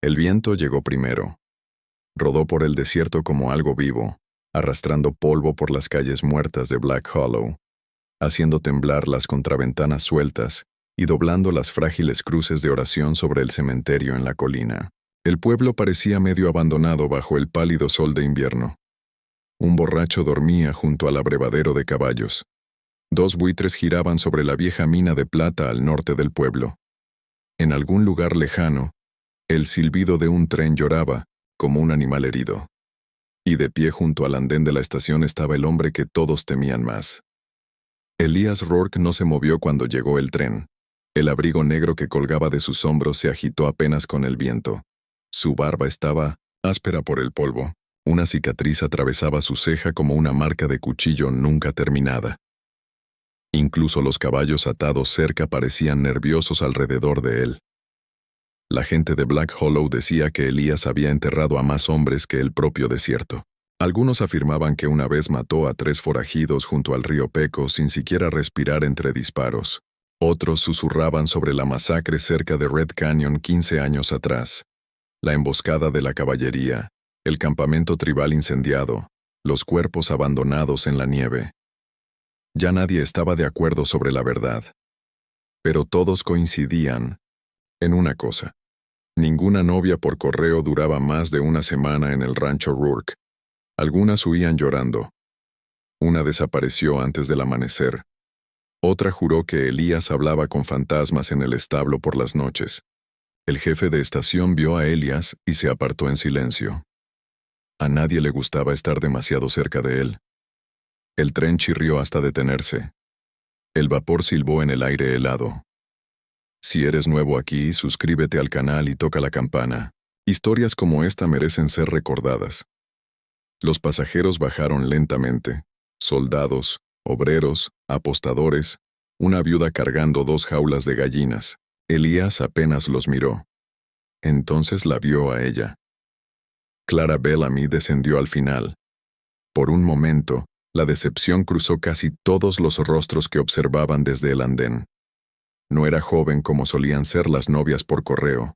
El viento llegó primero. Rodó por el desierto como algo vivo, arrastrando polvo por las calles muertas de Black Hollow, haciendo temblar las contraventanas sueltas y doblando las frágiles cruces de oración sobre el cementerio en la colina. El pueblo parecía medio abandonado bajo el pálido sol de invierno. Un borracho dormía junto al abrevadero de caballos. 2 buitres giraban sobre la vieja mina de plata al norte del pueblo. En algún lugar lejano, el silbido de un tren lloraba, como un animal herido. Y de pie junto al andén de la estación estaba el hombre que todos temían más. Elias Rourke no se movió cuando llegó el tren. El abrigo negro que colgaba de sus hombros se agitó apenas con el viento. Su barba estaba áspera por el polvo. Una cicatriz atravesaba su ceja como una marca de cuchillo nunca terminada. Incluso los caballos atados cerca parecían nerviosos alrededor de él. La gente de Black Hollow decía que Elías había enterrado a más hombres que el propio desierto. Algunos afirmaban que una vez mató a 3 forajidos junto al río Peco sin siquiera respirar entre disparos. Otros susurraban sobre la masacre cerca de Red Canyon 15 años atrás. La emboscada de la caballería, el campamento tribal incendiado, los cuerpos abandonados en la nieve. Ya nadie estaba de acuerdo sobre la verdad. Pero todos coincidían en una cosa. Ninguna novia por correo duraba más de una semana en el rancho Rourke. Algunas huían llorando. Una desapareció antes del amanecer. Otra juró que Elías hablaba con fantasmas en el establo por las noches. El jefe de estación vio a Elias y se apartó en silencio. A nadie le gustaba estar demasiado cerca de él. El tren chirrió hasta detenerse. El vapor silbó en el aire helado. Si eres nuevo aquí, suscríbete al canal y toca la campana. Historias como esta merecen ser recordadas. Los pasajeros bajaron lentamente. Soldados, obreros, apostadores, una viuda cargando 2 jaulas de gallinas. Elías apenas los miró. Entonces la vio a ella. Clara Bellamy descendió al final. Por un momento, la decepción cruzó casi todos los rostros que observaban desde el andén. No era joven como solían ser las novias por correo.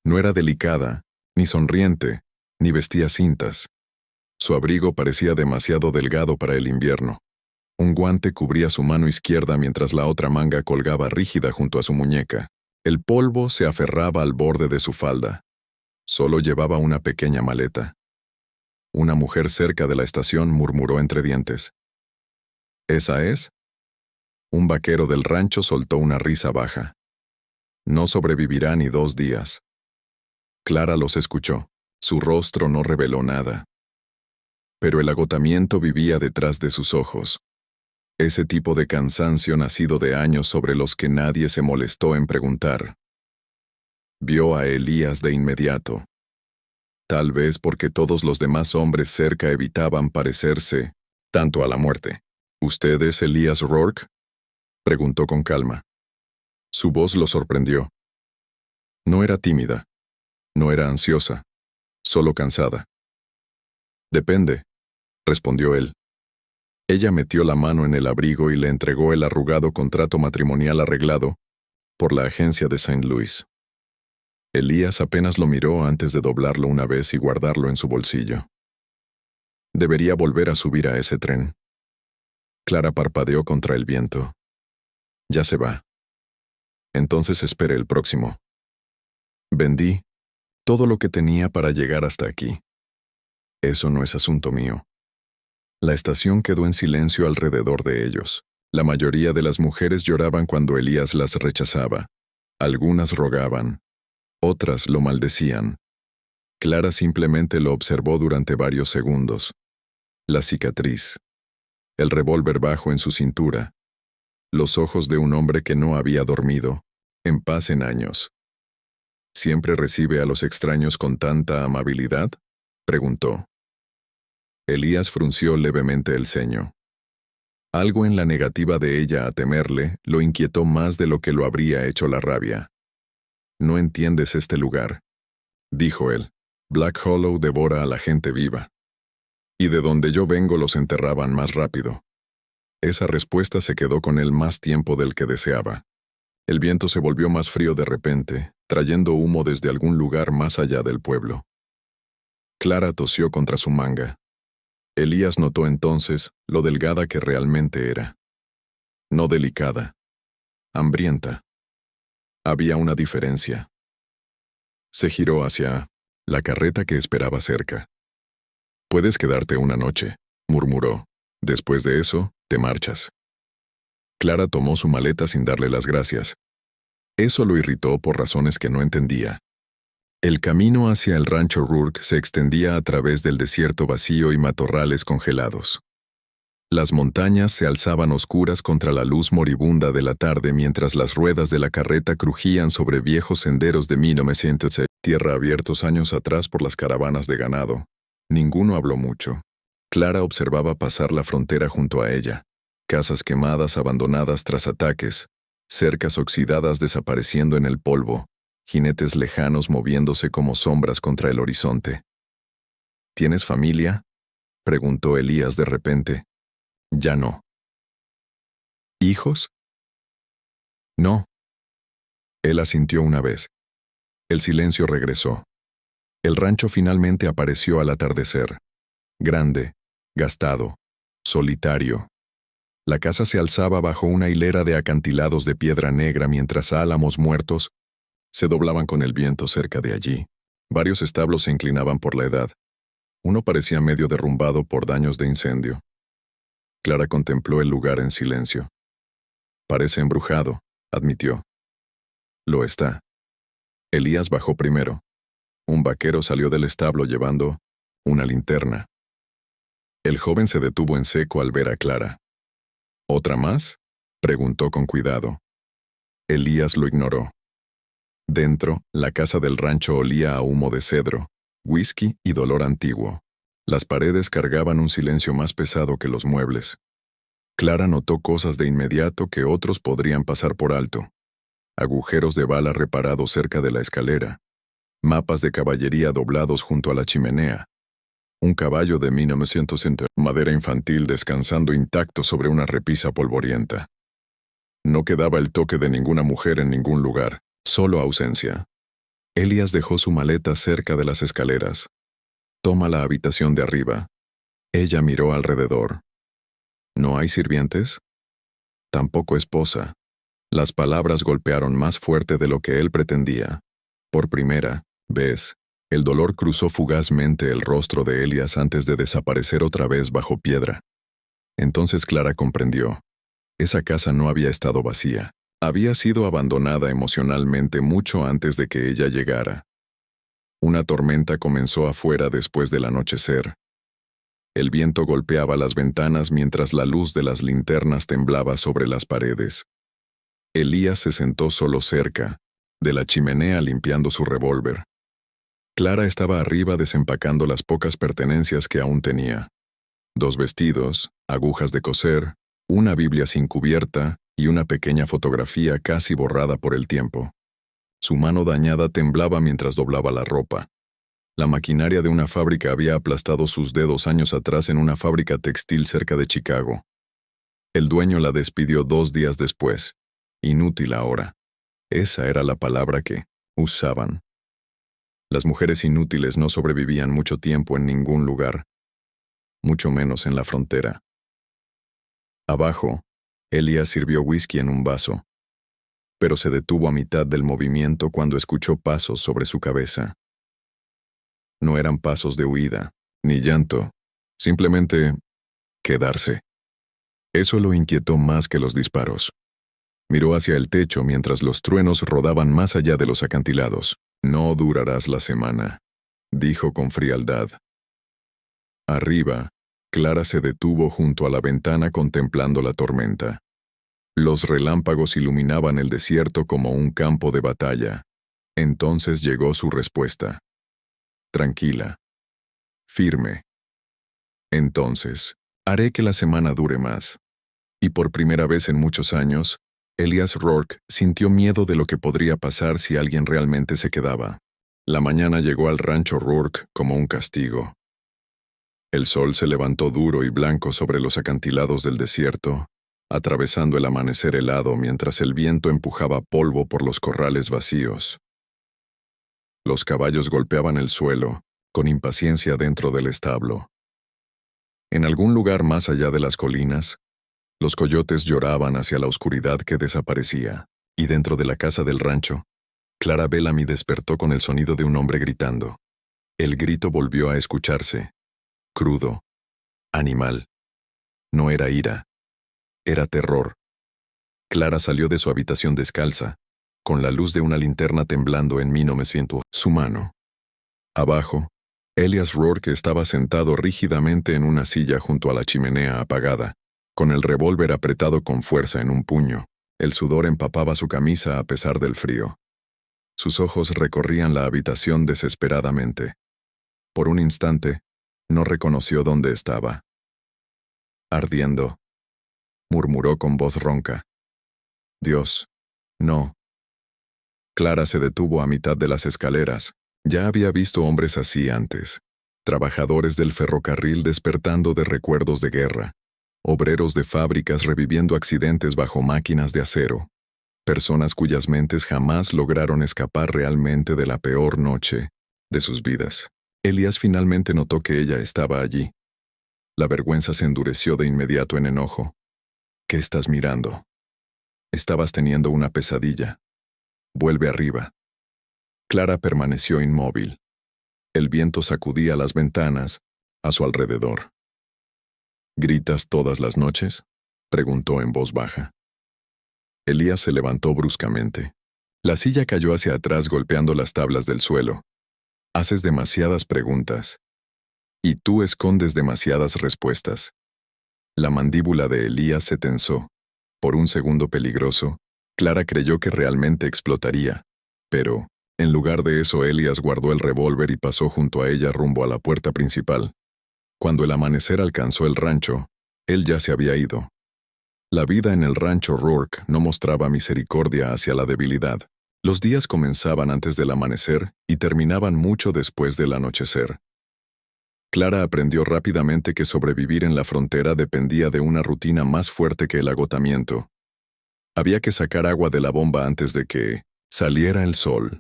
No era delicada, ni sonriente, ni vestía cintas. Su abrigo parecía demasiado delgado para el invierno. Un guante cubría su mano izquierda mientras la otra manga colgaba rígida junto a su muñeca. El polvo se aferraba al borde de su falda. Solo llevaba una pequeña maleta. Una mujer cerca de la estación murmuró entre dientes. ¿Esa es? Un vaquero del rancho soltó una risa baja. No sobrevivirá ni 2 días. Clara los escuchó. Su rostro no reveló nada. Pero el agotamiento vivía detrás de sus ojos. Ese tipo de cansancio nacido de años sobre los que nadie se molestó en preguntar. Vio a Elías de inmediato. Tal vez porque todos los demás hombres cerca evitaban parecerse tanto a la muerte. ¿Usted es Elias Rourke?, preguntó con calma. Su voz lo sorprendió. No era tímida. No era ansiosa. Solo cansada. Depende, respondió él. Ella metió la mano en el abrigo y le entregó el arrugado contrato matrimonial arreglado por la agencia de St. Louis. Elías apenas lo miró antes de doblarlo una vez y guardarlo en su bolsillo. Debería volver a subir a ese tren. Clara parpadeó contra el viento. Ya se va. Entonces espere el próximo. Vendí todo lo que tenía para llegar hasta aquí. Eso no es asunto mío. La estación quedó en silencio alrededor de ellos. La mayoría de las mujeres lloraban cuando Elías las rechazaba. Algunas rogaban. Otras lo maldecían. Clara simplemente lo observó durante varios segundos. La cicatriz. El revólver bajo en su cintura. Los ojos de un hombre que no había dormido, en paz en años. ¿Siempre recibe a los extraños con tanta amabilidad?, preguntó. Elías frunció levemente el ceño. Algo en la negativa de ella a temerle lo inquietó más de lo que lo habría hecho la rabia. «No entiendes este lugar», dijo él. «Black Hollow devora a la gente viva. Y de donde yo vengo los enterraban más rápido». Esa respuesta se quedó con él más tiempo del que deseaba. El viento se volvió más frío de repente, trayendo humo desde algún lugar más allá del pueblo. Clara tosió contra su manga. Elías notó entonces lo delgada que realmente era. No delicada. Hambrienta. Había una diferencia. Se giró hacia la carreta que esperaba cerca. «Puedes quedarte una noche», murmuró. «Después de eso, te marchas». Clara tomó su maleta sin darle las gracias. Eso lo irritó por razones que no entendía. El camino hacia el rancho Rourke se extendía a través del desierto vacío y matorrales congelados. Las montañas se alzaban oscuras contra la luz moribunda de la tarde mientras las ruedas de la carreta crujían sobre viejos senderos de 1900, tierra abiertos años atrás por las caravanas de ganado. Ninguno habló mucho. Clara observaba pasar la frontera junto a ella. Casas quemadas abandonadas tras ataques, cercas oxidadas desapareciendo en el polvo, jinetes lejanos moviéndose como sombras contra el horizonte. ¿Tienes familia?, preguntó Elías de repente. Ya no. ¿Hijos? No. Él asintió una vez. El silencio regresó. El rancho finalmente apareció al atardecer. Grande, gastado, solitario. La casa se alzaba bajo una hilera de acantilados de piedra negra mientras álamos muertos se doblaban con el viento cerca de allí. Varios establos se inclinaban por la edad. Uno parecía medio derrumbado por daños de incendio. Clara contempló el lugar en silencio. «Parece embrujado», admitió. «Lo está». Elías bajó primero. Un vaquero salió del establo llevando una linterna. El joven se detuvo en seco al ver a Clara. «¿Otra más?», preguntó con cuidado. Elías lo ignoró. Dentro, la casa del rancho olía a humo de cedro, whisky y dolor antiguo. Las paredes cargaban un silencio más pesado que los muebles. Clara notó cosas de inmediato que otros podrían pasar por alto. Agujeros de bala reparados cerca de la escalera. Mapas de caballería doblados junto a la chimenea. Un caballo de 1900, madera infantil descansando intacto sobre una repisa polvorienta. No quedaba el toque de ninguna mujer en ningún lugar, solo ausencia. Elías dejó su maleta cerca de las escaleras. «Toma la habitación de arriba». Ella miró alrededor. «¿No hay sirvientes?». «Tampoco esposa». Las palabras golpearon más fuerte de lo que él pretendía. Por primera vez, el dolor cruzó fugazmente el rostro de Elías antes de desaparecer otra vez bajo piedra. Entonces Clara comprendió. Esa casa no había estado vacía. Había sido abandonada emocionalmente mucho antes de que ella llegara. Una tormenta comenzó afuera después del anochecer. El viento golpeaba las ventanas mientras la luz de las linternas temblaba sobre las paredes. Elías se sentó solo cerca, de la chimenea limpiando su revólver. Clara estaba arriba desempacando las pocas pertenencias que aún tenía. 2 vestidos, agujas de coser, una Biblia sin cubierta y una pequeña fotografía casi borrada por el tiempo. Su mano dañada temblaba mientras doblaba la ropa. La maquinaria de una fábrica había aplastado sus dedos años atrás en una fábrica textil cerca de Chicago. El dueño la despidió 2 días después. Inútil ahora. Esa era la palabra que usaban. Las mujeres inútiles no sobrevivían mucho tiempo en ningún lugar, mucho menos en la frontera. Abajo, Elías sirvió whisky en un vaso, pero se detuvo a mitad del movimiento cuando escuchó pasos sobre su cabeza. No eran pasos de huida, ni llanto, simplemente quedarse. Eso lo inquietó más que los disparos. Miró hacia el techo mientras los truenos rodaban más allá de los acantilados. «No durarás la semana», dijo con frialdad. Arriba, Clara se detuvo junto a la ventana contemplando la tormenta. Los relámpagos iluminaban el desierto como un campo de batalla. Entonces llegó su respuesta. Tranquila. Firme. Entonces, haré que la semana dure más. Y por primera vez en muchos años, Elías Rourke sintió miedo de lo que podría pasar si alguien realmente se quedaba. La mañana llegó al rancho Rourke como un castigo. El sol se levantó duro y blanco sobre los acantilados del desierto, atravesando el amanecer helado mientras el viento empujaba polvo por los corrales vacíos. Los caballos golpeaban el suelo, con impaciencia dentro del establo. En algún lugar más allá de las colinas, los coyotes lloraban hacia la oscuridad que desaparecía, y dentro de la casa del rancho, Clara Bellamy despertó con el sonido de un hombre gritando. El grito volvió a escucharse, crudo, animal. No era ira, era terror. Clara salió de su habitación descalza, con la luz de una linterna temblando en 1900 su mano. Abajo, Elias Rourke estaba sentado rígidamente en una silla junto a la chimenea apagada, con el revólver apretado con fuerza en un puño. El sudor empapaba su camisa a pesar del frío. Sus ojos recorrían la habitación desesperadamente. Por un instante, no reconoció dónde estaba. Ardiendo, murmuró con voz ronca. Dios, no. Clara se detuvo a mitad de las escaleras. Ya había visto hombres así antes. Trabajadores del ferrocarril despertando de recuerdos de guerra. Obreros de fábricas reviviendo accidentes bajo máquinas de acero. Personas cuyas mentes jamás lograron escapar realmente de la peor noche de sus vidas. Elias finalmente notó que ella estaba allí. La vergüenza se endureció de inmediato en enojo. ¿Qué estás mirando? Estabas teniendo una pesadilla. Vuelve arriba. Clara permaneció inmóvil. El viento sacudía las ventanas a su alrededor. ¿Gritas todas las noches?, preguntó en voz baja. Elías se levantó bruscamente. La silla cayó hacia atrás golpeando las tablas del suelo. Haces demasiadas preguntas. Y tú escondes demasiadas respuestas. La mandíbula de Elías se tensó. Por un segundo peligroso, Clara creyó que realmente explotaría. Pero, en lugar de eso, Elías guardó el revólver y pasó junto a ella rumbo a la puerta principal. Cuando el amanecer alcanzó el rancho, él ya se había ido. La vida en el rancho Rourke no mostraba misericordia hacia la debilidad. Los días comenzaban antes del amanecer y terminaban mucho después del anochecer. Clara aprendió rápidamente que sobrevivir en la frontera dependía de una rutina más fuerte que el agotamiento. Había que sacar agua de la bomba antes de que saliera el sol.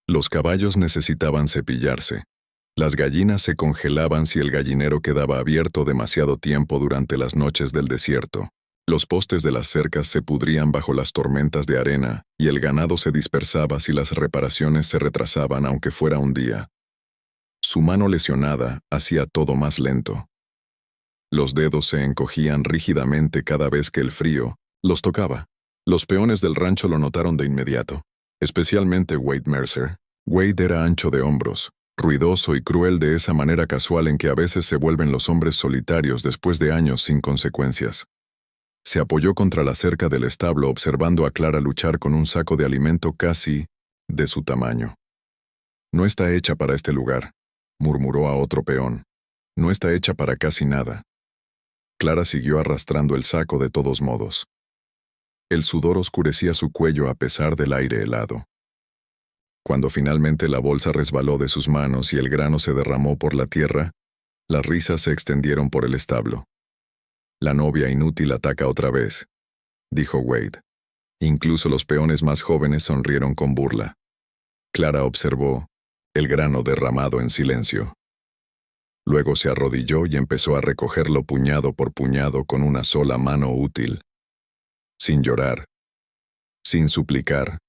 Los caballos necesitaban cepillarse. Las gallinas se congelaban si el gallinero quedaba abierto demasiado tiempo durante las noches del desierto. Los postes de las cercas se pudrían bajo las tormentas de arena, y el ganado se dispersaba si las reparaciones se retrasaban aunque fuera un día. Su mano lesionada hacía todo más lento. Los dedos se encogían rígidamente cada vez que el frío los tocaba. Los peones del rancho lo notaron de inmediato, especialmente Wade Mercer. Wade era ancho de hombros, ruidoso y cruel de esa manera casual en que a veces se vuelven los hombres solitarios después de años sin consecuencias. Se apoyó contra la cerca del establo observando a Clara luchar con un saco de alimento casi de su tamaño. No está hecha para este lugar, murmuró a otro peón. No está hecha para casi nada. Clara siguió arrastrando el saco de todos modos. El sudor oscurecía su cuello a pesar del aire helado. Cuando finalmente la bolsa resbaló de sus manos y el grano se derramó por la tierra, las risas se extendieron por el establo. La novia inútil ataca otra vez, dijo Wade. Incluso los peones más jóvenes sonrieron con burla. Clara observó el grano derramado en silencio. Luego se arrodilló y empezó a recogerlo puñado por puñado con una sola mano útil. Sin llorar. Sin suplicar.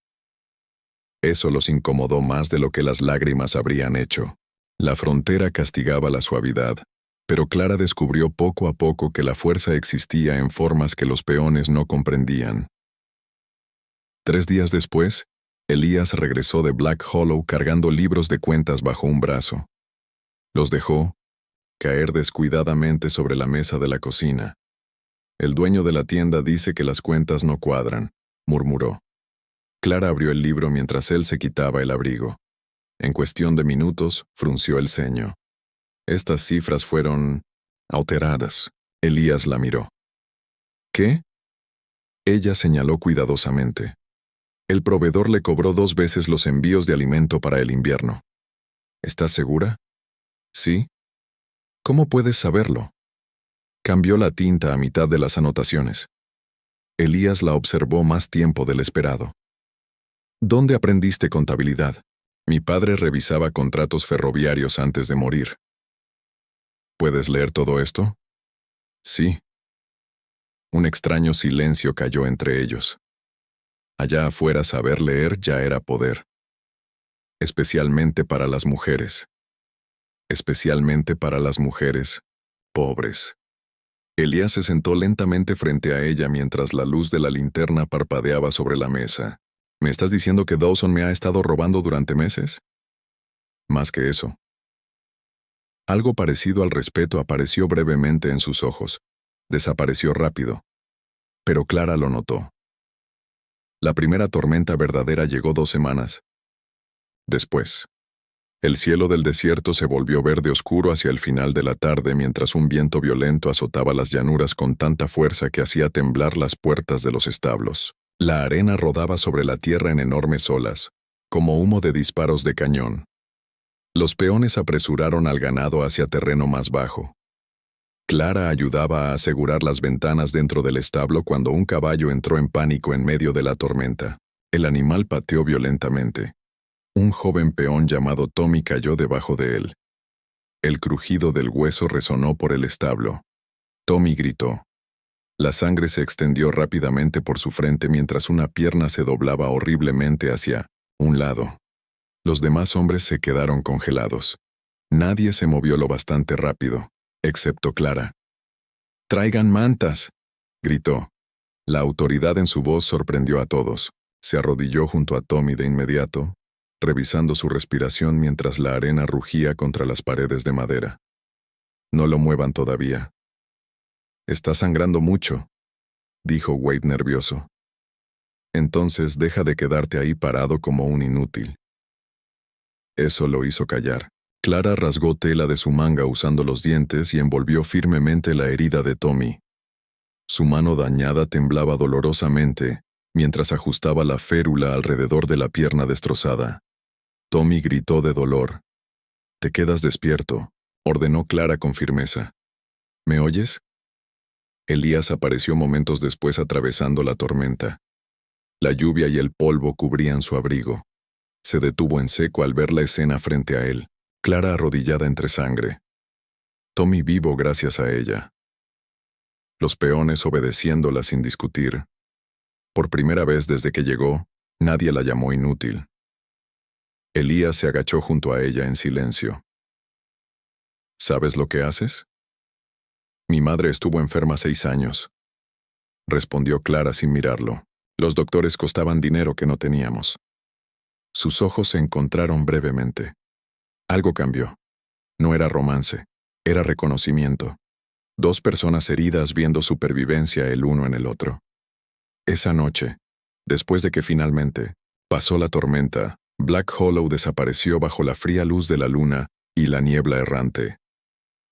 Eso los incomodó más de lo que las lágrimas habrían hecho. La frontera castigaba la suavidad, pero Clara descubrió poco a poco que la fuerza existía en formas que los peones no comprendían. 3 días después, Elías regresó de Black Hollow cargando libros de cuentas bajo un brazo. Los dejó caer descuidadamente sobre la mesa de la cocina. El dueño de la tienda dice que las cuentas no cuadran, murmuró. Clara abrió el libro mientras él se quitaba el abrigo. En cuestión de minutos, frunció el ceño. Estas cifras fueron alteradas. Elías la miró. ¿Qué? Ella señaló cuidadosamente. El proveedor le cobró 2 veces los envíos de alimento para el invierno. ¿Estás segura? ¿Sí? ¿Cómo puedes saberlo? Cambió la tinta a mitad de las anotaciones. Elías la observó más tiempo del esperado. ¿Dónde aprendiste contabilidad? Mi padre revisaba contratos ferroviarios antes de morir. ¿Puedes leer todo esto? Sí. Un extraño silencio cayó entre ellos. Allá afuera saber leer ya era poder. Especialmente para las mujeres. Especialmente para las mujeres pobres. Elías se sentó lentamente frente a ella mientras la luz de la linterna parpadeaba sobre la mesa. ¿Me estás diciendo que Dawson me ha estado robando durante meses? Más que eso. Algo parecido al respeto apareció brevemente en sus ojos. Desapareció rápido. Pero Clara lo notó. La primera tormenta verdadera llegó 2 semanas después. El cielo del desierto se volvió verde oscuro hacia el final de la tarde mientras un viento violento azotaba las llanuras con tanta fuerza que hacía temblar las puertas de los establos. La arena rodaba sobre la tierra en enormes olas, como humo de disparos de cañón. Los peones apresuraron al ganado hacia terreno más bajo. Clara ayudaba a asegurar las ventanas dentro del establo cuando un caballo entró en pánico en medio de la tormenta. El animal pateó violentamente. Un joven peón llamado Tommy cayó debajo de él. El crujido del hueso resonó por el establo. Tommy gritó. La sangre se extendió rápidamente por su frente mientras una pierna se doblaba horriblemente hacia un lado. Los demás hombres se quedaron congelados. Nadie se movió lo bastante rápido, excepto Clara. «¡Traigan mantas!», gritó. La autoridad en su voz sorprendió a todos. Se arrodilló junto a Tommy de inmediato, revisando su respiración mientras la arena rugía contra las paredes de madera. «No lo muevan todavía». «Está sangrando mucho», dijo Wade nervioso. «Entonces deja de quedarte ahí parado como un inútil». Eso lo hizo callar. Clara rasgó tela de su manga usando los dientes y envolvió firmemente la herida de Tommy. Su mano dañada temblaba dolorosamente mientras ajustaba la férula alrededor de la pierna destrozada. Tommy gritó de dolor. «Te quedas despierto», ordenó Clara con firmeza. «¿Me oyes?» Elías apareció momentos después atravesando la tormenta. La lluvia y el polvo cubrían su abrigo. Se detuvo en seco al ver la escena frente a él, Clara arrodillada entre sangre. Tommy vivo gracias a ella. Los peones obedeciéndola sin discutir. Por primera vez desde que llegó, nadie la llamó inútil. Elías se agachó junto a ella en silencio. «¿Sabes lo que haces?» «Mi madre estuvo enferma 6 años», respondió Clara sin mirarlo. «Los doctores costaban dinero que no teníamos». Sus ojos se encontraron brevemente. Algo cambió. No era romance, era reconocimiento. 2 personas heridas viendo supervivencia el uno en el otro. Esa noche, después de que finalmente pasó la tormenta, Black Hollow desapareció bajo la fría luz de la luna y la niebla errante.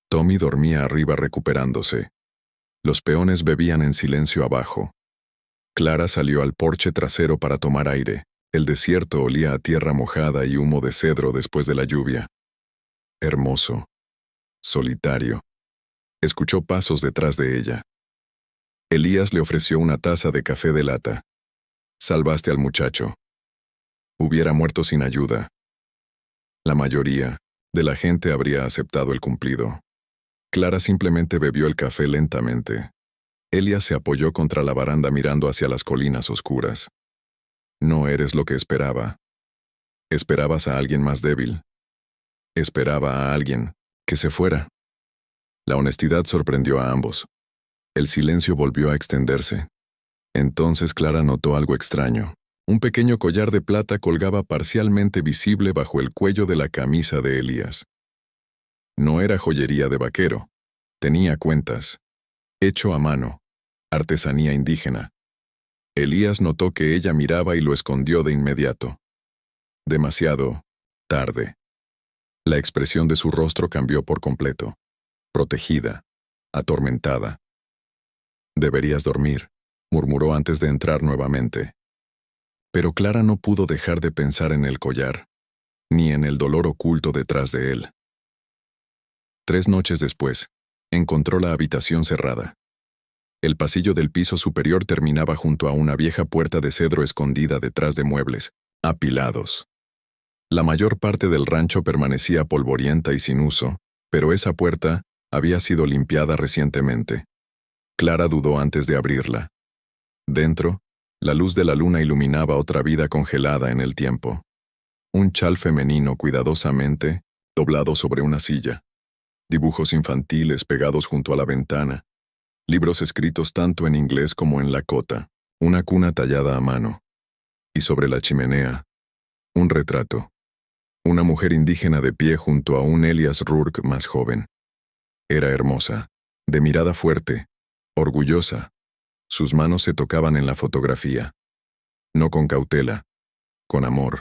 Tommy dormía arriba recuperándose. Los peones bebían en silencio abajo. Clara salió al porche trasero para tomar aire. El desierto olía a tierra mojada y humo de cedro después de la lluvia. Hermoso. Solitario. Escuchó pasos detrás de ella. Elías le ofreció una taza de café de lata. «Salvaste al muchacho. Hubiera muerto sin ayuda». La mayoría de la gente habría aceptado el cumplido. Clara simplemente bebió el café lentamente. Elías se apoyó contra la baranda mirando hacia las colinas oscuras. «No eres lo que esperaba. Esperabas a alguien más débil. Esperaba a alguien que se fuera». La honestidad sorprendió a ambos. El silencio volvió a extenderse. Entonces Clara notó algo extraño. Un pequeño collar de plata colgaba parcialmente visible bajo el cuello de la camisa de Elías. No era joyería de vaquero. Tenía cuentas. Hecho a mano. Artesanía indígena. Elías notó que ella miraba y lo escondió de inmediato. Demasiado tarde. La expresión de su rostro cambió por completo. Protegida. Atormentada. «Deberías dormir», murmuró antes de entrar nuevamente. Pero Clara no pudo dejar de pensar en el collar, ni en el dolor oculto detrás de él. 3 noches después, Encontró la habitación cerrada. El pasillo del piso superior terminaba junto a una vieja puerta de cedro escondida detrás de muebles, apilados. La mayor parte del rancho permanecía polvorienta y sin uso, pero esa puerta había sido limpiada recientemente. Clara dudó antes de abrirla. Dentro, la luz de la luna iluminaba otra vida congelada en el tiempo. Un chal femenino cuidadosamente doblado sobre una silla. Dibujos infantiles pegados junto a la ventana. Libros escritos tanto en inglés como en lakota. Una cuna tallada a mano. Y sobre la chimenea, un retrato. Una mujer indígena de pie junto a un Elias Rourke más joven. Era hermosa, de mirada fuerte, orgullosa. Sus manos se tocaban en la fotografía. No con cautela, con amor.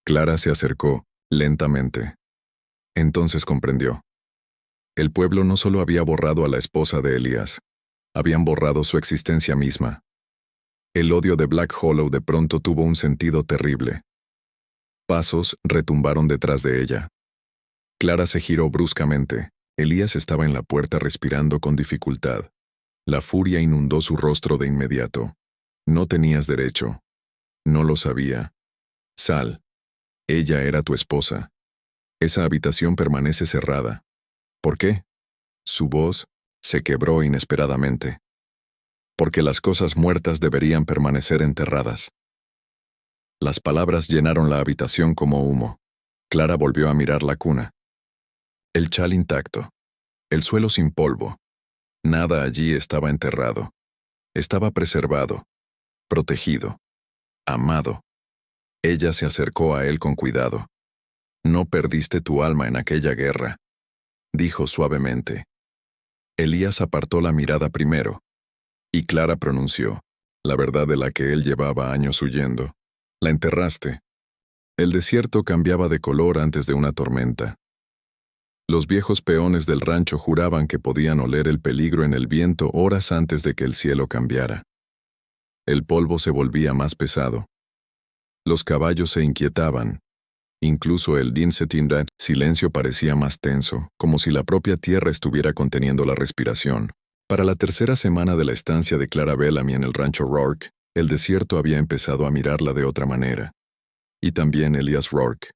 Clara se acercó, lentamente. Entonces comprendió. El pueblo no solo había borrado a la esposa de Elias, habían borrado su existencia misma. El odio de Black Hollow de pronto tuvo un sentido terrible. Pasos retumbaron detrás de ella. Clara se giró bruscamente. Elías estaba en la puerta respirando con dificultad. La furia inundó su rostro de inmediato. No tenías derecho. No lo sabía. Sal. Ella era tu esposa. Esa habitación permanece cerrada. ¿Por qué? Su voz se quebró inesperadamente. Porque las cosas muertas deberían permanecer enterradas. Las palabras llenaron la habitación como humo. Clara volvió a mirar la cuna. El chal intacto. El suelo sin polvo. Nada allí estaba enterrado. Estaba preservado. Protegido. Amado. Ella se acercó a él con cuidado. No perdiste tu alma en aquella guerra, dijo suavemente. Elías apartó la mirada primero, y Clara pronunció, la verdad de la que él llevaba años huyendo. La enterraste. El desierto cambiaba de color antes de una tormenta. Los viejos peones del rancho juraban que podían oler el peligro en el viento horas antes de que el cielo cambiara. El polvo se volvía más pesado. Los caballos se inquietaban. Incluso el Dinsetindat silencio parecía más tenso, como si la propia tierra estuviera conteniendo la respiración. Para la tercera semana de la estancia de Clara Bellamy en el rancho Rourke, el desierto había empezado a mirarla de otra manera. Y también Elias Rourke.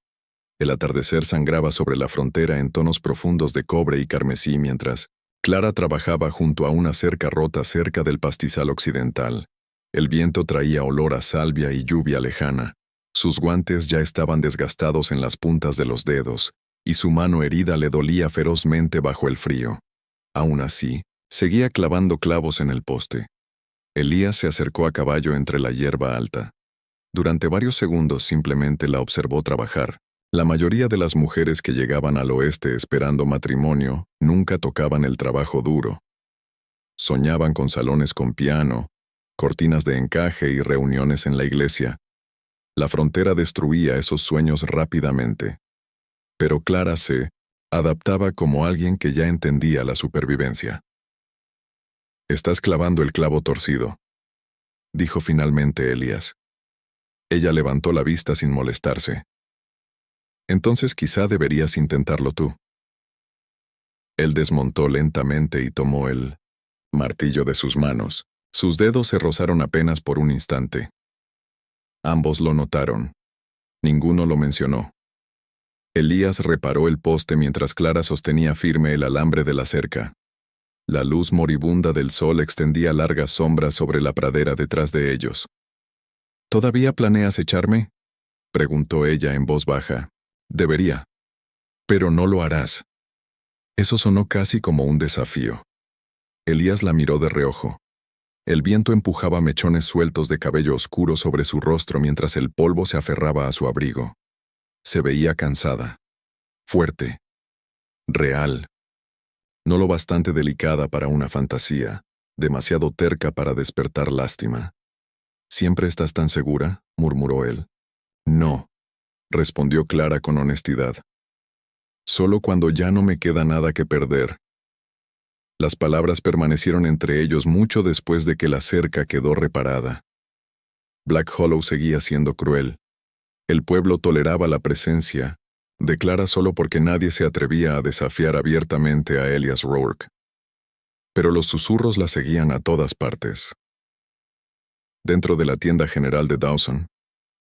El atardecer sangraba sobre la frontera en tonos profundos de cobre y carmesí mientras Clara trabajaba junto a una cerca rota cerca del pastizal occidental. El viento traía olor a salvia y lluvia lejana. Sus guantes ya estaban desgastados en las puntas de los dedos, y su mano herida le dolía ferozmente bajo el frío. Aún así, seguía clavando clavos en el poste. Elías se acercó a caballo entre la hierba alta. Durante varios segundos simplemente la observó trabajar. La mayoría de las mujeres que llegaban al oeste esperando matrimonio nunca tocaban el trabajo duro. Soñaban con salones con piano, cortinas de encaje y reuniones en la iglesia. La frontera destruía esos sueños rápidamente. Pero Clara se adaptaba como alguien que ya entendía la supervivencia. «Estás clavando el clavo torcido», dijo finalmente Elías. Ella levantó la vista sin molestarse. «Entonces quizá deberías intentarlo tú». Él desmontó lentamente y tomó el martillo de sus manos. Sus dedos se rozaron apenas por un instante. Ambos lo notaron. Ninguno lo mencionó. Elías reparó el poste mientras Clara sostenía firme el alambre de la cerca. La luz moribunda del sol extendía largas sombras sobre la pradera detrás de ellos. «¿Todavía planeas echarme?», preguntó ella en voz baja. «Debería. Pero no lo harás». Eso sonó casi como un desafío. Elías la miró de reojo. El viento empujaba mechones sueltos de cabello oscuro sobre su rostro mientras el polvo se aferraba a su abrigo. Se veía cansada. Fuerte. Real. No lo bastante delicada para una fantasía, demasiado terca para despertar lástima. «¿Siempre estás tan segura?», murmuró él. «No», respondió Clara con honestidad. «Solo cuando ya no me queda nada que perder». Las palabras permanecieron entre ellos mucho después de que la cerca quedó reparada. Black Hollow seguía siendo cruel. El pueblo toleraba la presencia de Clara solo porque nadie se atrevía a desafiar abiertamente a Elias Rourke. pero los susurros la seguían a todas partes. Dentro de la tienda general de Dawson,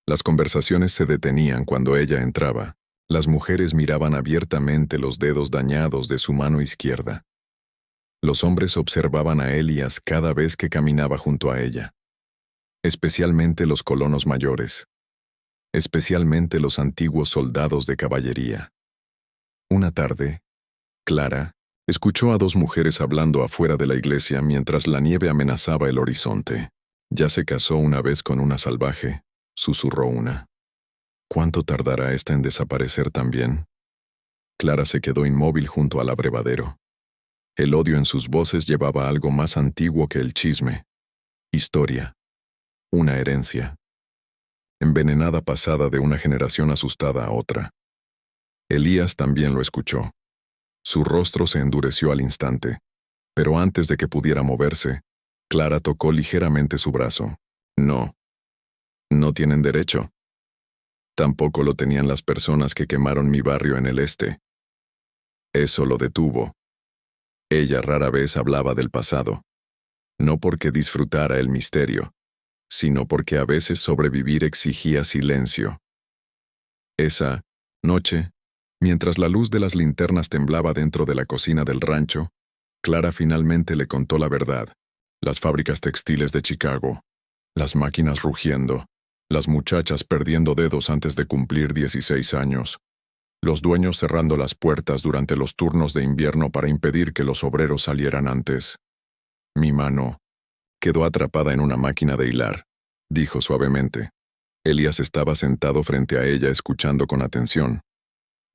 las conversaciones se detenían cuando ella entraba. Las mujeres miraban abiertamente los dedos dañados de su mano izquierda. Los hombres observaban a Elias cada vez que caminaba junto a ella. Especialmente los colonos mayores. Especialmente los antiguos soldados de caballería. Una tarde, Clara escuchó a dos mujeres hablando afuera de la iglesia mientras la nieve amenazaba el horizonte. «Ya se casó una vez con una salvaje», susurró una. «¿Cuánto tardará esta en desaparecer también?» Clara se quedó inmóvil junto al abrevadero. El odio en sus voces llevaba algo más antiguo que el chisme. Historia. Una herencia. Envenenada pasada de una generación asustada a otra. Elías también lo escuchó. Su rostro se endureció al instante, pero antes de que pudiera moverse, Clara tocó ligeramente su brazo. «No. No tienen derecho. Tampoco lo tenían las personas que quemaron mi barrio en el este». Eso lo detuvo. Ella rara vez hablaba del pasado. No porque disfrutara el misterio, sino porque a veces sobrevivir exigía silencio. Esa noche, mientras la luz de las linternas temblaba dentro de la cocina del rancho, Clara finalmente le contó la verdad. Las fábricas textiles de Chicago, las máquinas rugiendo, las muchachas perdiendo dedos antes de cumplir 16 años, los dueños cerrando las puertas durante los turnos de invierno para impedir que los obreros salieran antes. Mi mano quedó atrapada en una máquina de hilar, dijo suavemente. Elías estaba sentado frente a ella escuchando con atención.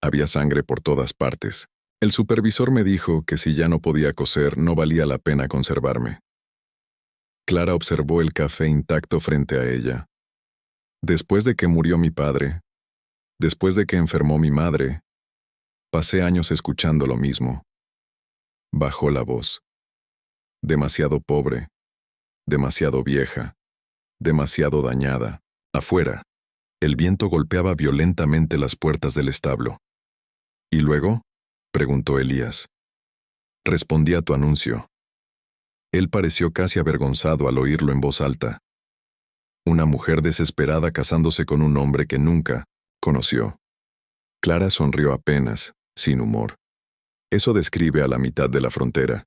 Había sangre por todas partes. El supervisor me dijo que si ya no podía coser no valía la pena conservarme. Clara observó el café intacto frente a ella. Después de que murió mi padre, después de que enfermó mi madre, pasé años escuchando lo mismo. Bajó la voz. Demasiado pobre, demasiado vieja, demasiado dañada. Afuera, el viento golpeaba violentamente las puertas del establo. ¿Y luego?, preguntó Elías. Respondí a tu anuncio. Él pareció casi avergonzado al oírlo en voz alta. Una mujer desesperada casándose con un hombre que nunca conoció. Clara sonrió apenas, sin humor. Eso describe a la mitad de la frontera.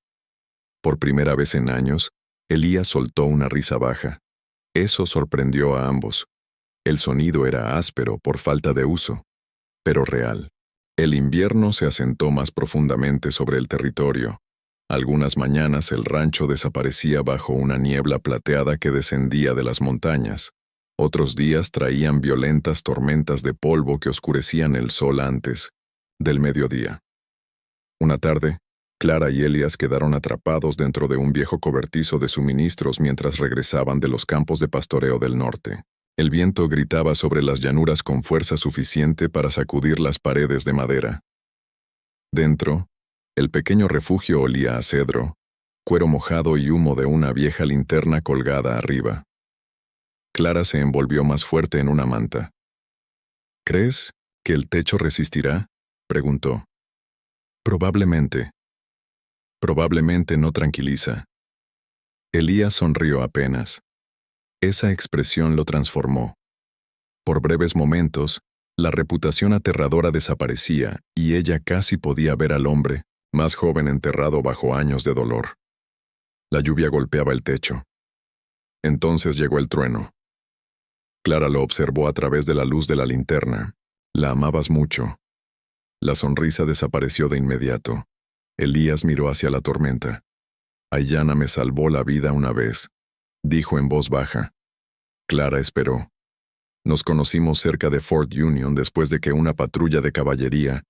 Por primera vez en años, Elías soltó una risa baja. Eso sorprendió a ambos. El sonido era áspero por falta de uso, pero real. El invierno se asentó más profundamente sobre el territorio. Algunas mañanas el rancho desaparecía bajo una niebla plateada que descendía de las montañas. Otros días traían violentas tormentas de polvo que oscurecían el sol antes del mediodía. Una tarde, Clara y Elías quedaron atrapados dentro de un viejo cobertizo de suministros mientras regresaban de los campos de pastoreo del norte. El viento gritaba sobre las llanuras con fuerza suficiente para sacudir las paredes de madera. Dentro, el pequeño refugio olía a cedro, cuero mojado y humo de una vieja linterna colgada arriba. Clara se envolvió más fuerte en una manta. «¿Crees que el techo resistirá?», preguntó. «Probablemente. Probablemente no tranquiliza». Elías sonrió apenas. Esa expresión lo transformó. Por breves momentos, la reputación aterradora desaparecía y ella casi podía ver al hombre, más joven enterrado bajo años de dolor. La lluvia golpeaba el techo. Entonces llegó el trueno. Clara lo observó a través de la luz de la linterna. La amabas mucho. La sonrisa desapareció de inmediato. Elías miró hacia la tormenta. «Ayanna me salvó la vida una vez», dijo en voz baja. Clara esperó. Nos conocimos cerca de Fort Union después de que una patrulla de caballería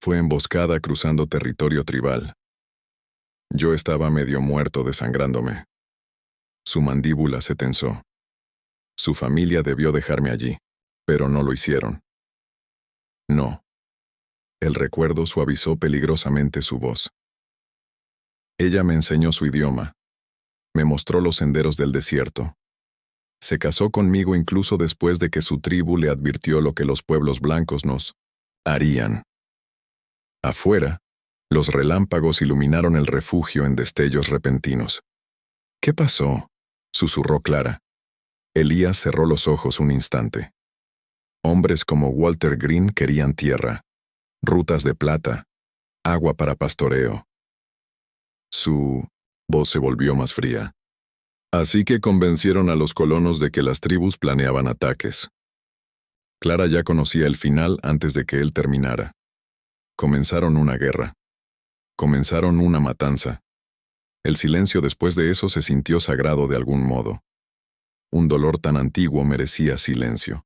fue emboscada cruzando territorio tribal. Yo estaba medio muerto desangrándome. Su mandíbula se tensó. Su familia debió dejarme allí, pero no lo hicieron. No. El recuerdo suavizó peligrosamente su voz. Ella me enseñó su idioma. Me mostró los senderos del desierto. Se casó conmigo incluso después de que su tribu le advirtió lo que los pueblos blancos nos harían. Afuera, Los relámpagos iluminaron el refugio en destellos repentinos. «¿Qué pasó?», susurró Clara. Elías cerró los ojos un instante. Hombres como Walter Green querían tierra, rutas de plata, agua para pastoreo. Su voz se volvió más fría. Así que convencieron a los colonos de que las tribus planeaban ataques. Clara ya conocía el final antes de que él terminara. Comenzaron una guerra. Comenzaron una matanza. El silencio después de eso se sintió sagrado de algún modo. Un dolor tan antiguo merecía silencio.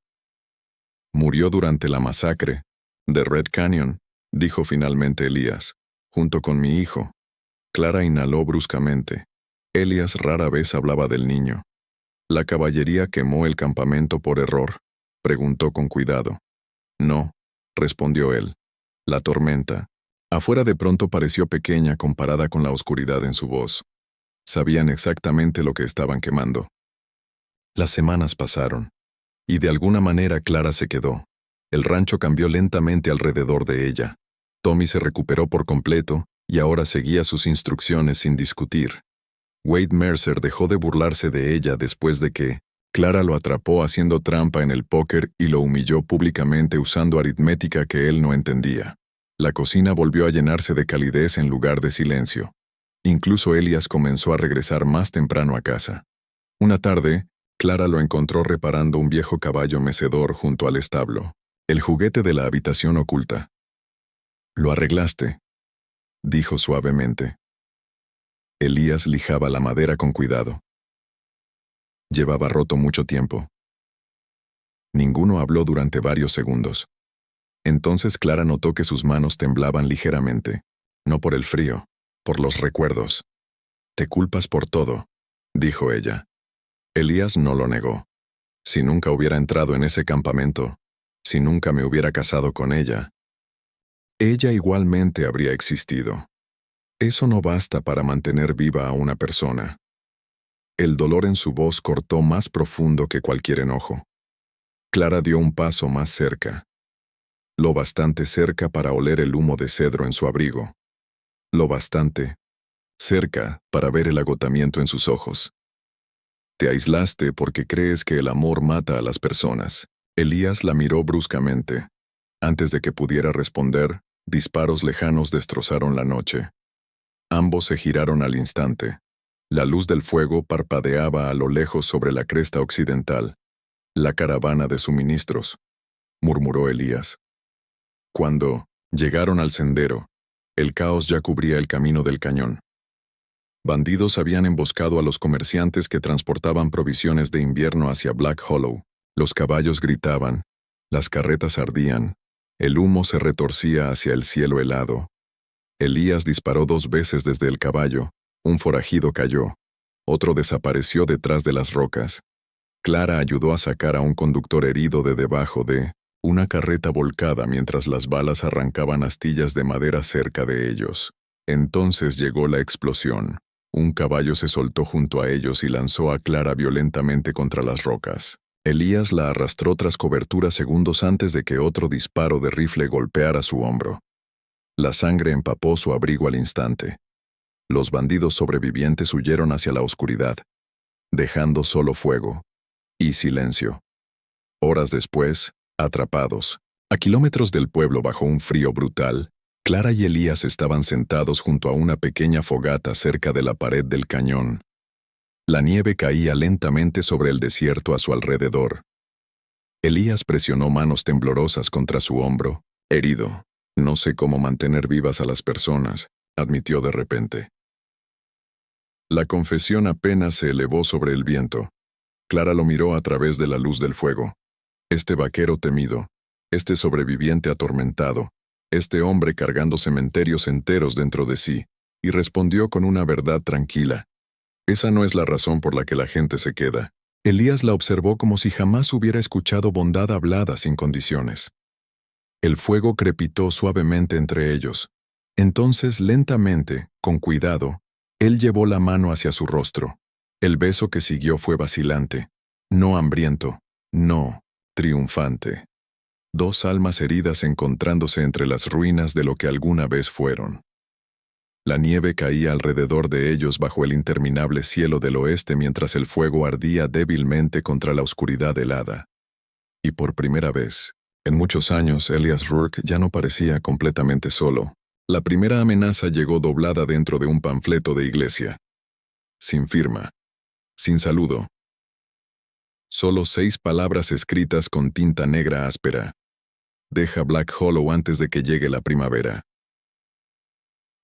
Murió durante la masacre de Red Canyon, dijo finalmente Elías, junto con mi hijo. Clara inhaló bruscamente. Elías rara vez hablaba del niño. ¿La caballería quemó el campamento por error?, preguntó con cuidado. No, respondió él. La tormenta. Afuera de pronto pareció pequeña comparada con la oscuridad en su voz. Sabían exactamente lo que estaban quemando. Las semanas pasaron. Y de alguna manera Clara se quedó. El rancho cambió lentamente alrededor de ella. Tommy se recuperó por completo y ahora seguía sus instrucciones sin discutir. Wade Mercer dejó de burlarse de ella después de que Clara lo atrapó haciendo trampa en el póker y lo humilló públicamente usando aritmética que él no entendía. La cocina volvió a llenarse de calidez en lugar de silencio. Incluso Elías comenzó a regresar más temprano a casa. Una tarde, Clara lo encontró reparando un viejo caballo mecedor junto al establo, el juguete de la habitación oculta. «¿Lo arreglaste?», dijo suavemente. Elías lijaba la madera con cuidado. Llevaba roto mucho tiempo. Ninguno habló durante varios segundos. Entonces Clara notó que sus manos temblaban ligeramente, no por el frío, por los recuerdos. «Te culpas por todo», dijo ella. Elías no lo negó. Si nunca hubiera entrado en ese campamento, si nunca me hubiera casado con ella igualmente habría existido. Eso no basta para mantener viva a una persona. El dolor en su voz cortó más profundo que cualquier enojo. Clara dio un paso más cerca. Lo bastante cerca para oler el humo de cedro en su abrigo. Lo bastante cerca para ver el agotamiento en sus ojos. «Te aislaste porque crees que el amor mata a las personas». Elías la miró bruscamente. Antes de que pudiera responder, disparos lejanos destrozaron la noche. Ambos se giraron al instante. La luz del fuego parpadeaba a lo lejos sobre la cresta occidental. «La caravana de suministros», murmuró Elías. Cuando llegaron al sendero, el caos ya cubría el camino del cañón. Bandidos habían emboscado a los comerciantes que transportaban provisiones de invierno hacia Black Hollow. Los caballos gritaban, las carretas ardían, el humo se retorcía hacia el cielo helado. Elías disparó 2 veces desde el caballo, un forajido cayó, otro desapareció detrás de las rocas. Clara ayudó a sacar a un conductor herido de debajo de una carreta volcada mientras las balas arrancaban astillas de madera cerca de ellos. Entonces llegó la explosión. Un caballo se soltó junto a ellos y lanzó a Clara violentamente contra las rocas. Elías la arrastró tras cobertura segundos antes de que otro disparo de rifle golpeara su hombro. La sangre empapó su abrigo al instante. Los bandidos sobrevivientes huyeron hacia la oscuridad, dejando solo fuego y silencio. Horas después, atrapados, a kilómetros del pueblo bajo un frío brutal, Clara y Elías estaban sentados junto a una pequeña fogata cerca de la pared del cañón. La nieve caía lentamente sobre el desierto a su alrededor. Elías presionó manos temblorosas contra su hombro, herido. «No sé cómo mantener vivas a las personas», admitió de repente. La confesión apenas se elevó sobre el viento. Clara lo miró a través de la luz del fuego. Este vaquero temido, este sobreviviente atormentado, este hombre cargando cementerios enteros dentro de sí, y respondió con una verdad tranquila. «Esa no es la razón por la que la gente se queda». Elías la observó como si jamás hubiera escuchado bondad hablada sin condiciones. El fuego crepitó suavemente entre ellos. Entonces, lentamente, con cuidado, él llevó la mano hacia su rostro. El beso que siguió fue vacilante, no hambriento, no triunfante. 2 almas heridas encontrándose entre las ruinas de lo que alguna vez fueron. La nieve caía alrededor de ellos bajo el interminable cielo del oeste mientras el fuego ardía débilmente contra la oscuridad helada. Y por primera vez, en muchos años, Elias Rourke ya no parecía completamente solo. La primera amenaza llegó doblada dentro de un panfleto de iglesia. Sin firma. Sin saludo. Solo 6 palabras escritas con tinta negra áspera. Deja Black Hollow antes de que llegue la primavera.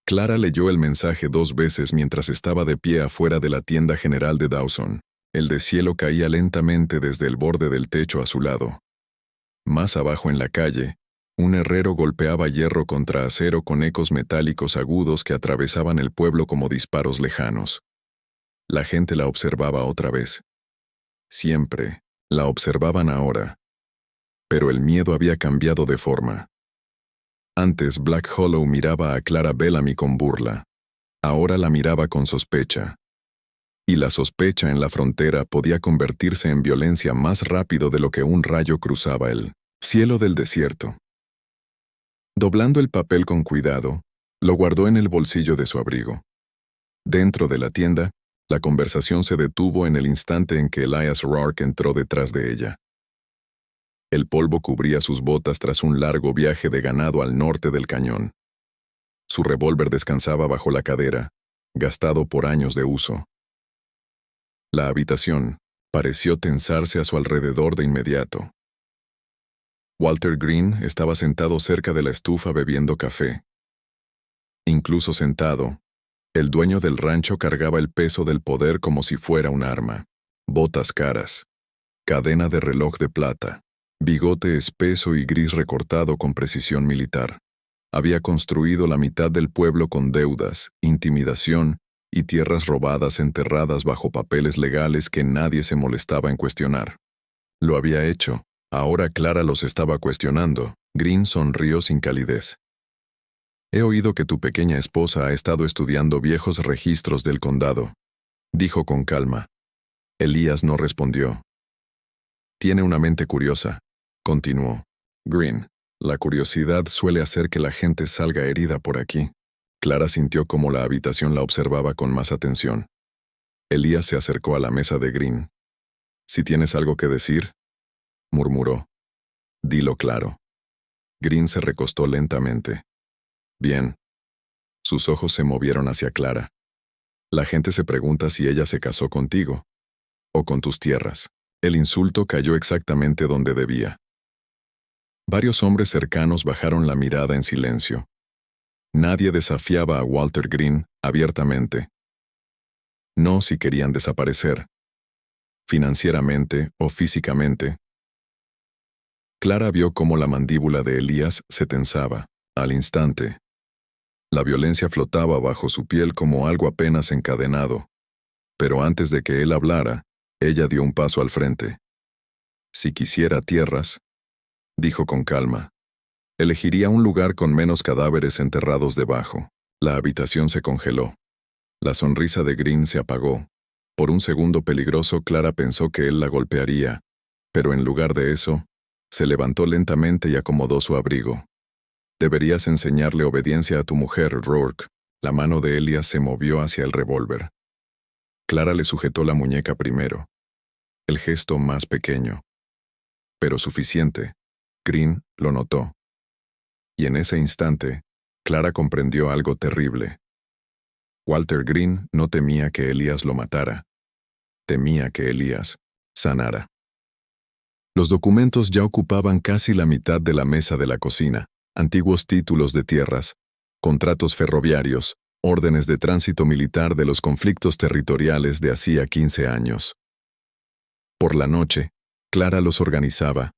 Clara leyó el mensaje 2 veces mientras estaba de pie afuera de la tienda general de Dawson. El deshielo caía lentamente desde el borde del techo a su lado. Más abajo en la calle, un herrero golpeaba hierro contra acero con ecos metálicos agudos que atravesaban el pueblo como disparos lejanos. La gente la observaba otra vez. Siempre, la observaban ahora. Pero el miedo había cambiado de forma. Antes Black Hollow miraba a Clara Bellamy con burla. Ahora la miraba con sospecha. Y la sospecha en la frontera podía convertirse en violencia más rápido de lo que un rayo cruzaba el cielo del desierto. Doblando el papel con cuidado, lo guardó en el bolsillo de su abrigo. Dentro de la tienda, la conversación se detuvo en el instante en que Elias Rourke entró detrás de ella. El polvo cubría sus botas tras un largo viaje de ganado al norte del cañón. Su revólver descansaba bajo la cadera, gastado por años de uso. La habitación pareció tensarse a su alrededor de inmediato. Walter Green estaba sentado cerca de la estufa bebiendo café. Incluso sentado, el dueño del rancho cargaba el peso del poder como si fuera un arma. Botas caras, cadena de reloj de plata, bigote espeso y gris recortado con precisión militar. Había construido la mitad del pueblo con deudas, intimidación y tierras robadas enterradas bajo papeles legales que nadie se molestaba en cuestionar. Lo había hecho. Ahora Clara los estaba cuestionando. Green sonrió sin calidez. He oído que tu pequeña esposa ha estado estudiando viejos registros del condado, dijo con calma. Elías no respondió. Tiene una mente curiosa, continuó. Green, la curiosidad suele hacer que la gente salga herida por aquí. Clara sintió como la habitación la observaba con más atención. Elías se acercó a la mesa de Green. Si tienes algo que decir, murmuró. Dilo claro. Green se recostó lentamente. Bien. Sus ojos se movieron hacia Clara. La gente se pregunta si ella se casó contigo o con tus tierras. El insulto cayó exactamente donde debía. Varios hombres cercanos bajaron la mirada en silencio. Nadie desafiaba a Walter Green abiertamente. No si querían desaparecer, financieramente o físicamente. Clara vio cómo la mandíbula de Elías se tensaba, al instante. La violencia flotaba bajo su piel como algo apenas encadenado. Pero antes de que él hablara, ella dio un paso al frente. Si quisiera tierras, dijo con calma, elegiría un lugar con menos cadáveres enterrados debajo. La habitación se congeló. La sonrisa de Green se apagó. Por un segundo peligroso, Clara pensó que él la golpearía, pero en lugar de eso, se levantó lentamente y acomodó su abrigo. Deberías enseñarle obediencia a tu mujer, Rourke. La mano de Elias se movió hacia el revólver. Clara le sujetó la muñeca primero. El gesto más pequeño. Pero suficiente. Green lo notó. Y en ese instante, Clara comprendió algo terrible. Walter Green no temía que Elías lo matara. Temía que Elías sanara. Los documentos ya ocupaban casi la mitad de la mesa de la cocina. Antiguos títulos de tierras, contratos ferroviarios, órdenes de tránsito militar de los conflictos territoriales de hacía 15 años. Por la noche, Clara los organizaba,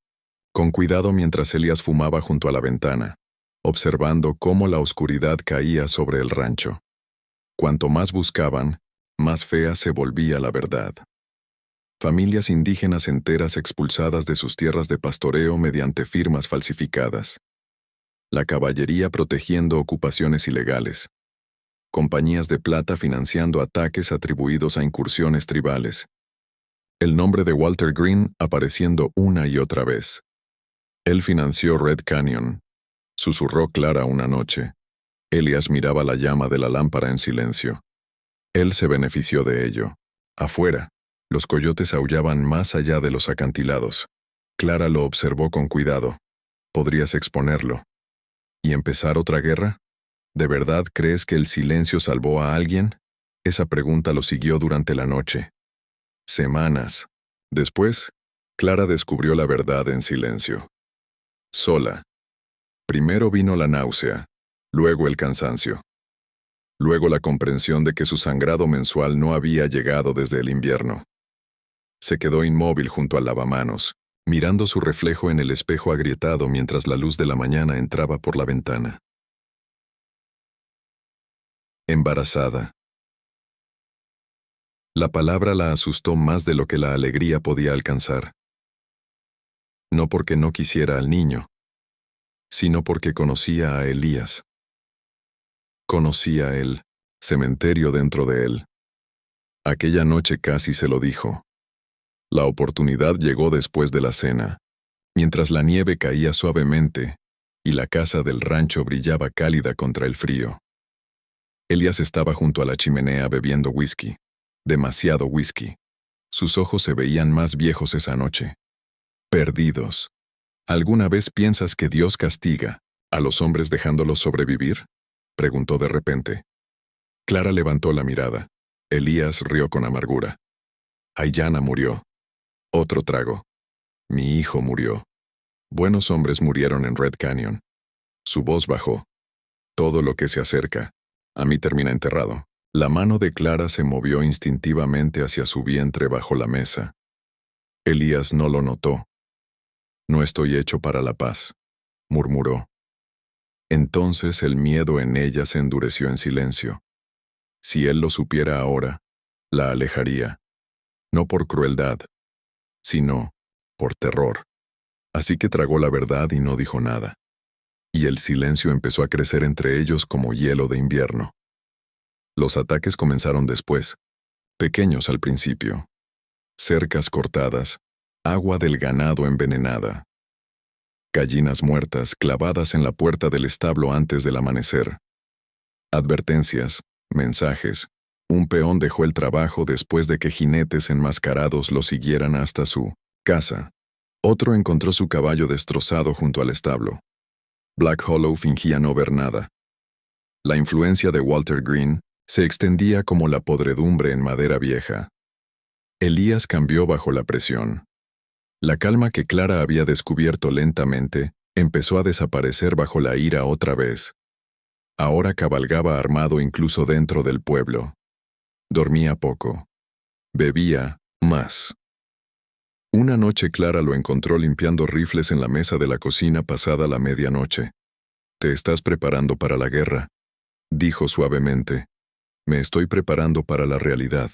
con cuidado mientras Elías fumaba junto a la ventana, observando cómo la oscuridad caía sobre el rancho. Cuanto más buscaban, más fea se volvía la verdad. Familias indígenas enteras expulsadas de sus tierras de pastoreo mediante firmas falsificadas. La caballería protegiendo ocupaciones ilegales. Compañías de plata financiando ataques atribuidos a incursiones tribales. El nombre de Walter Green apareciendo una y otra vez. Él financió Red Canyon, susurró Clara una noche. Elías miraba la llama de la lámpara en silencio. Él se benefició de ello. Afuera, los coyotes aullaban más allá de los acantilados. Clara lo observó con cuidado. ¿Podrías exponerlo? ¿Y empezar otra guerra? ¿De verdad crees que el silencio salvó a alguien? Esa pregunta lo siguió durante la noche. Semanas. Después, Clara descubrió la verdad en silencio. Sola. Primero vino la náusea, luego el cansancio. Luego la comprensión de que su sangrado mensual no había llegado desde el invierno. Se quedó inmóvil junto al lavamanos, mirando su reflejo en el espejo agrietado mientras la luz de la mañana entraba por la ventana. Embarazada. La palabra la asustó más de lo que la alegría podía alcanzar. No porque no quisiera al niño, sino porque conocía a Elías. Conocía el cementerio dentro de él. Aquella noche casi se lo dijo. La oportunidad llegó después de la cena, mientras la nieve caía suavemente y la casa del rancho brillaba cálida contra el frío. Elías estaba junto a la chimenea bebiendo whisky, demasiado whisky. Sus ojos se veían más viejos esa noche. Perdidos. ¿Alguna vez piensas que Dios castiga a los hombres dejándolos sobrevivir? Preguntó de repente. Clara levantó la mirada. Elías rió con amargura. Aiyana murió. Otro trago. Mi hijo murió. Buenos hombres murieron en Red Canyon. Su voz bajó. Todo lo que se acerca a mí termina enterrado. La mano de Clara se movió instintivamente hacia su vientre bajo la mesa. Elías no lo notó. No estoy hecho para la paz, murmuró. Entonces el miedo en ella se endureció en silencio. Si él lo supiera ahora, la alejaría. No por crueldad, sino por terror. Así que tragó la verdad y no dijo nada. Y el silencio empezó a crecer entre ellos como hielo de invierno. Los ataques comenzaron después, pequeños al principio. Cercas cortadas, agua del ganado envenenada. Gallinas muertas clavadas en la puerta del establo antes del amanecer. Advertencias, mensajes. Un peón dejó el trabajo después de que jinetes enmascarados lo siguieran hasta su casa. Otro encontró su caballo destrozado junto al establo. Black Hollow fingía no ver nada. La influencia de Walter Green se extendía como la podredumbre en madera vieja. Elías cambió bajo la presión. La calma que Clara había descubierto lentamente empezó a desaparecer bajo la ira otra vez. Ahora cabalgaba armado incluso dentro del pueblo. Dormía poco. Bebía más. Una noche Clara lo encontró limpiando rifles en la mesa de la cocina pasada la medianoche. «¿Te estás preparando para la guerra?», dijo suavemente. «Me estoy preparando para la realidad.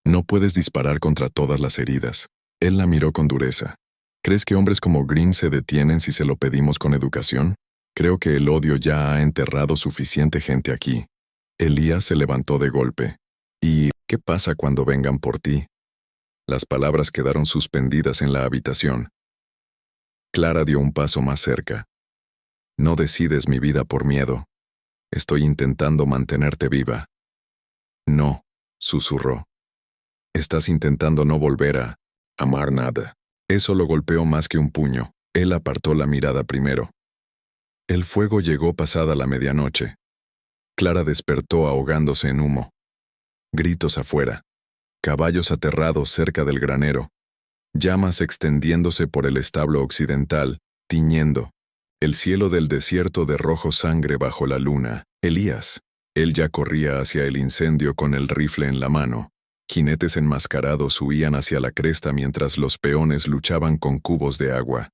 No puedes disparar contra todas las heridas». Él la miró con dureza. «¿Crees que hombres como Green se detienen si se lo pedimos con educación? Creo que el odio ya ha enterrado suficiente gente aquí». Elías se levantó de golpe. «¿Y qué pasa cuando vengan por ti?». Las palabras quedaron suspendidas en la habitación. Clara dio un paso más cerca. «No decides mi vida por miedo. Estoy intentando mantenerte viva». «No», susurró. «Estás intentando no volver a amar nada». Eso lo golpeó más que un puño. Él apartó la mirada primero. El fuego llegó pasada la medianoche. Clara despertó ahogándose en humo. Gritos afuera. Caballos aterrados cerca del granero. Llamas extendiéndose por el establo occidental, tiñendo. El cielo del desierto de rojo sangre bajo la luna. Elías. Él ya corría hacia el incendio con el rifle en la mano. Jinetes enmascarados huían hacia la cresta mientras los peones luchaban con cubos de agua.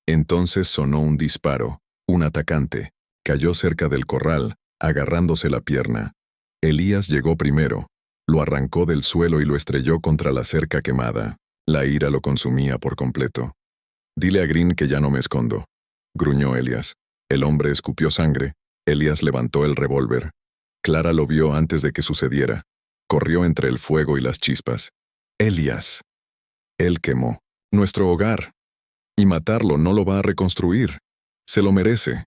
Entonces sonó un disparo. Un atacante cayó cerca del corral, agarrándose la pierna. Elías llegó primero. Lo arrancó del suelo y lo estrelló contra la cerca quemada. La ira lo consumía por completo. «Dile a Green que ya no me escondo», gruñó Elías. El hombre escupió sangre. Elías levantó el revólver. Clara lo vio antes de que sucediera. Corrió entre el fuego y las chispas. «Elías». Él quemó nuestro hogar. Y matarlo no lo va a reconstruir. Se lo merece.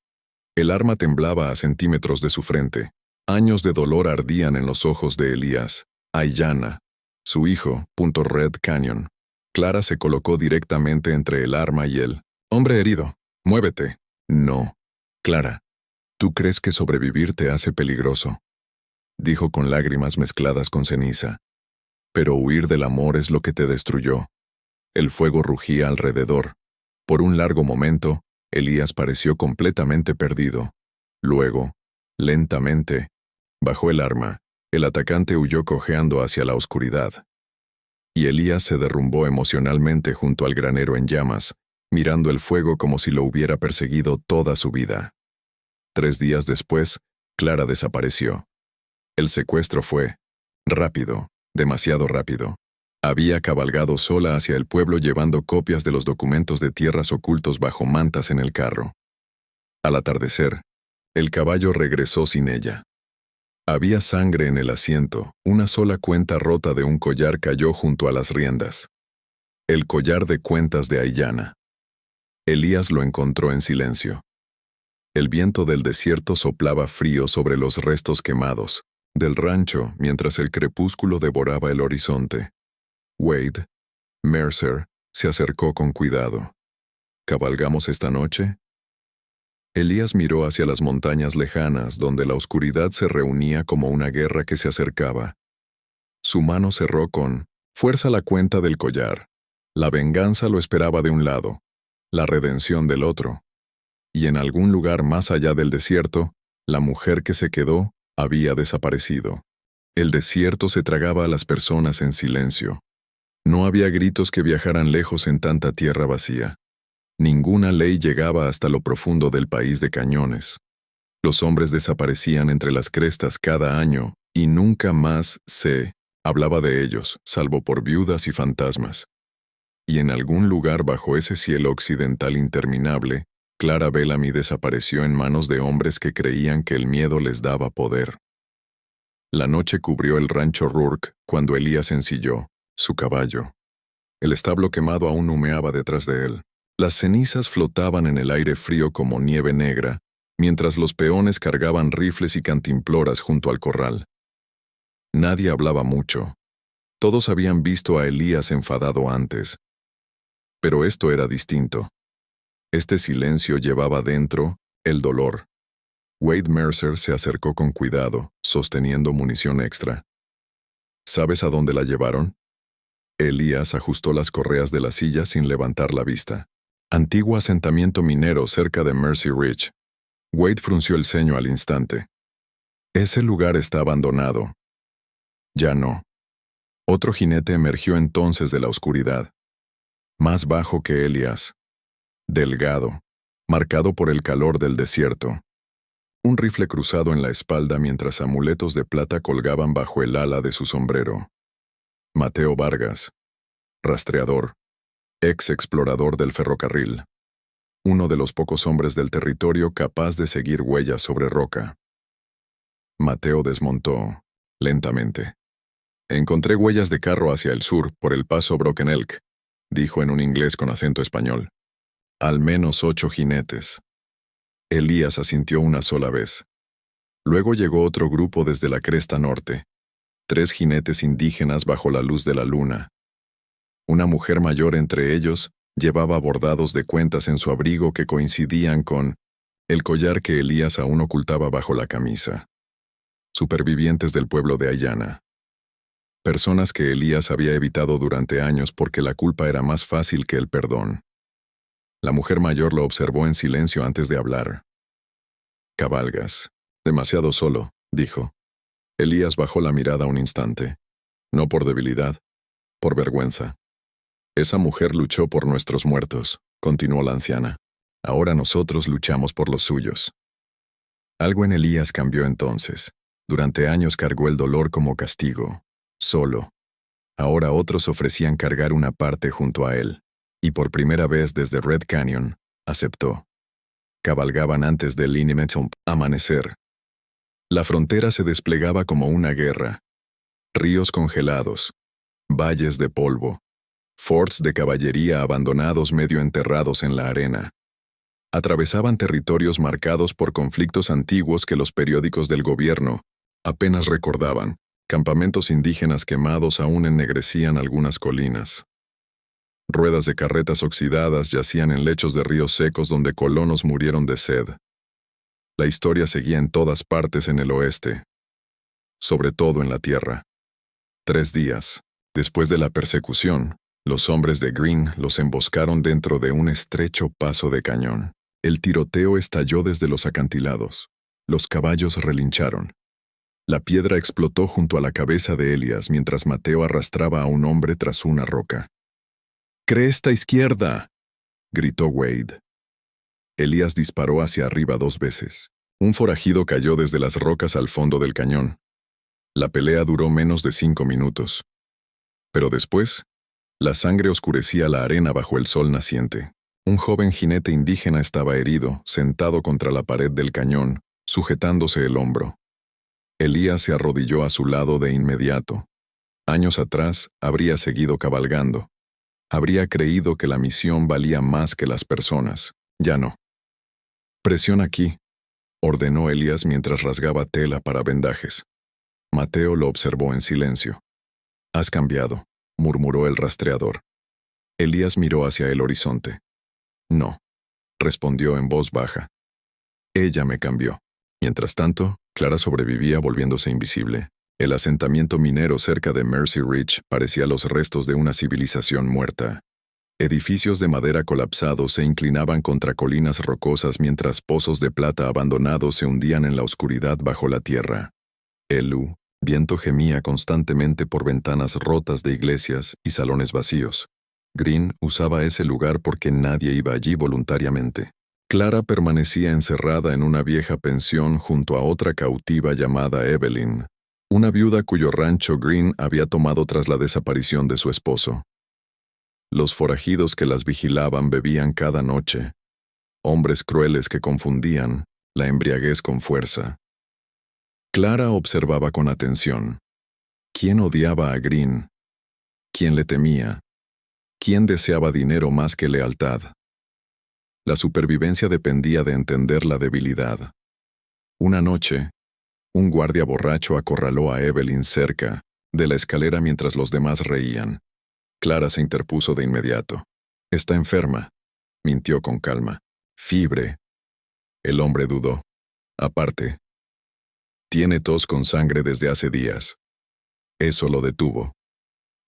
El arma temblaba a centímetros de su frente. Años de dolor ardían en los ojos de Elías. Aiyana, su hijo, Red Canyon. Clara se colocó directamente entre el arma y él. Hombre herido, muévete. No. Clara, ¿tú crees que sobrevivir te hace peligroso? Dijo con lágrimas mezcladas con ceniza. Pero huir del amor es lo que te destruyó. El fuego rugía alrededor. Por un largo momento, Elías pareció completamente perdido. Luego, lentamente, bajó el arma. El atacante huyó cojeando hacia la oscuridad. Y Elías se derrumbó emocionalmente junto al granero en llamas, mirando el fuego como si lo hubiera perseguido toda su vida. 3 días después, Clara desapareció. El secuestro fue rápido, demasiado rápido. Había cabalgado sola hacia el pueblo llevando copias de los documentos de tierras ocultos bajo mantas en el carro. Al atardecer, el caballo regresó sin ella. Había sangre en el asiento, una sola cuenta rota de un collar cayó junto a las riendas. El collar de cuentas de Aiyana. Elías lo encontró en silencio. El viento del desierto soplaba frío sobre los restos quemados del rancho mientras el crepúsculo devoraba el horizonte. Wade, Mercer, se acercó con cuidado. ¿Cabalgamos esta noche? Elías miró hacia las montañas lejanas donde la oscuridad se reunía como una guerra que se acercaba. Su mano cerró con fuerza la cuenta del collar. La venganza lo esperaba de un lado, la redención del otro. Y en algún lugar más allá del desierto, la mujer que se quedó había desaparecido. El desierto se tragaba a las personas en silencio. No había gritos que viajaran lejos en tanta tierra vacía. Ninguna ley llegaba hasta lo profundo del país de cañones. Los hombres desaparecían entre las crestas cada año y nunca más se hablaba de ellos, salvo por viudas y fantasmas. Y en algún lugar bajo ese cielo occidental interminable, Clara Bellamy desapareció en manos de hombres que creían que el miedo les daba poder. La noche cubrió el rancho Rourke cuando Elías ensilló su caballo. El establo quemado aún humeaba detrás de él. Las cenizas flotaban en el aire frío como nieve negra, mientras los peones cargaban rifles y cantimploras junto al corral. Nadie hablaba mucho. Todos habían visto a Elías enfadado antes. Pero esto era distinto. Este silencio llevaba dentro el dolor. Wade Mercer se acercó con cuidado, sosteniendo munición extra. ¿Sabes a dónde la llevaron? Elías ajustó las correas de la silla sin levantar la vista. Antiguo asentamiento minero cerca de Mercy Ridge. Wade frunció el ceño al instante. Ese lugar está abandonado. Ya no. Otro jinete emergió entonces de la oscuridad. Más bajo que Elías. Delgado, marcado por el calor del desierto. Un rifle cruzado en la espalda mientras amuletos de plata colgaban bajo el ala de su sombrero. Mateo Vargas, rastreador, ex explorador del ferrocarril. Uno de los pocos hombres del territorio capaz de seguir huellas sobre roca. Mateo desmontó, lentamente. Encontré huellas de carro hacia el sur, por el paso Broken Elk, dijo en un inglés con acento español. Al menos 8 jinetes. Elías asintió una sola vez. Luego llegó otro grupo desde la cresta norte. 3 jinetes indígenas bajo la luz de la luna. Una mujer mayor entre ellos llevaba bordados de cuentas en su abrigo que coincidían con el collar que Elías aún ocultaba bajo la camisa. Supervivientes del pueblo de Aiyana. Personas que Elías había evitado durante años porque la culpa era más fácil que el perdón. La mujer mayor lo observó en silencio antes de hablar. Cabalgas. Demasiado solo, dijo. Elías bajó la mirada un instante. No por debilidad, por vergüenza. Esa mujer luchó por nuestros muertos, continuó la anciana. Ahora nosotros luchamos por los suyos. Algo en Elías cambió entonces. Durante años cargó el dolor como castigo, solo. Ahora otros ofrecían cargar una parte junto a él, y por primera vez desde Red Canyon, aceptó. Cabalgaban antes del amanecer. La frontera se desplegaba como una guerra. Ríos congelados, valles de polvo, forts de caballería abandonados medio enterrados en la arena. Atravesaban territorios marcados por conflictos antiguos que los periódicos del gobierno apenas recordaban. Campamentos indígenas quemados aún ennegrecían algunas colinas. Ruedas de carretas oxidadas yacían en lechos de ríos secos donde colonos murieron de sed. La historia seguía en todas partes en el oeste, sobre todo en la tierra. 3 días después de la persecución, los hombres de Greene los emboscaron dentro de un estrecho paso de cañón. El tiroteo estalló desde los acantilados. Los caballos relincharon. La piedra explotó junto a la cabeza de Elias mientras Mateo arrastraba a un hombre tras una roca. «¡Cresta izquierda!», gritó Wade. Elias disparó hacia arriba 2 veces. Un forajido cayó desde las rocas al fondo del cañón. La pelea duró menos de 5 minutos. Pero después, la sangre oscurecía la arena bajo el sol naciente. Un joven jinete indígena estaba herido, sentado contra la pared del cañón, sujetándose el hombro. Elías se arrodilló a su lado de inmediato. Años atrás, habría seguido cabalgando. Habría creído que la misión valía más que las personas. Ya no. «Presión aquí», ordenó Elías mientras rasgaba tela para vendajes. Mateo lo observó en silencio. «Has cambiado», murmuró el rastreador. Elías miró hacia el horizonte. «No», respondió en voz baja. «Ella me cambió». Mientras tanto, Clara sobrevivía volviéndose invisible. El asentamiento minero cerca de Mercy Ridge parecía los restos de una civilización muerta. Edificios de madera colapsados se inclinaban contra colinas rocosas mientras pozos de plata abandonados se hundían en la oscuridad bajo la tierra. El viento gemía constantemente por ventanas rotas de iglesias y salones vacíos. Greene usaba ese lugar porque nadie iba allí voluntariamente. Clara permanecía encerrada en una vieja pensión junto a otra cautiva llamada Evelyn, una viuda cuyo rancho Greene había tomado tras la desaparición de su esposo. Los forajidos que las vigilaban bebían cada noche, hombres crueles que confundían la embriaguez con fuerza. Clara observaba con atención. ¿Quién odiaba a Greene? ¿Quién le temía? ¿Quién deseaba dinero más que lealtad? La supervivencia dependía de entender la debilidad. Una noche, un guardia borracho acorraló a Evelyn cerca de la escalera mientras los demás reían. Clara se interpuso de inmediato. «Está enferma», mintió con calma. «Fiebre». El hombre dudó. «Aparte, tiene tos con sangre desde hace días». Eso lo detuvo.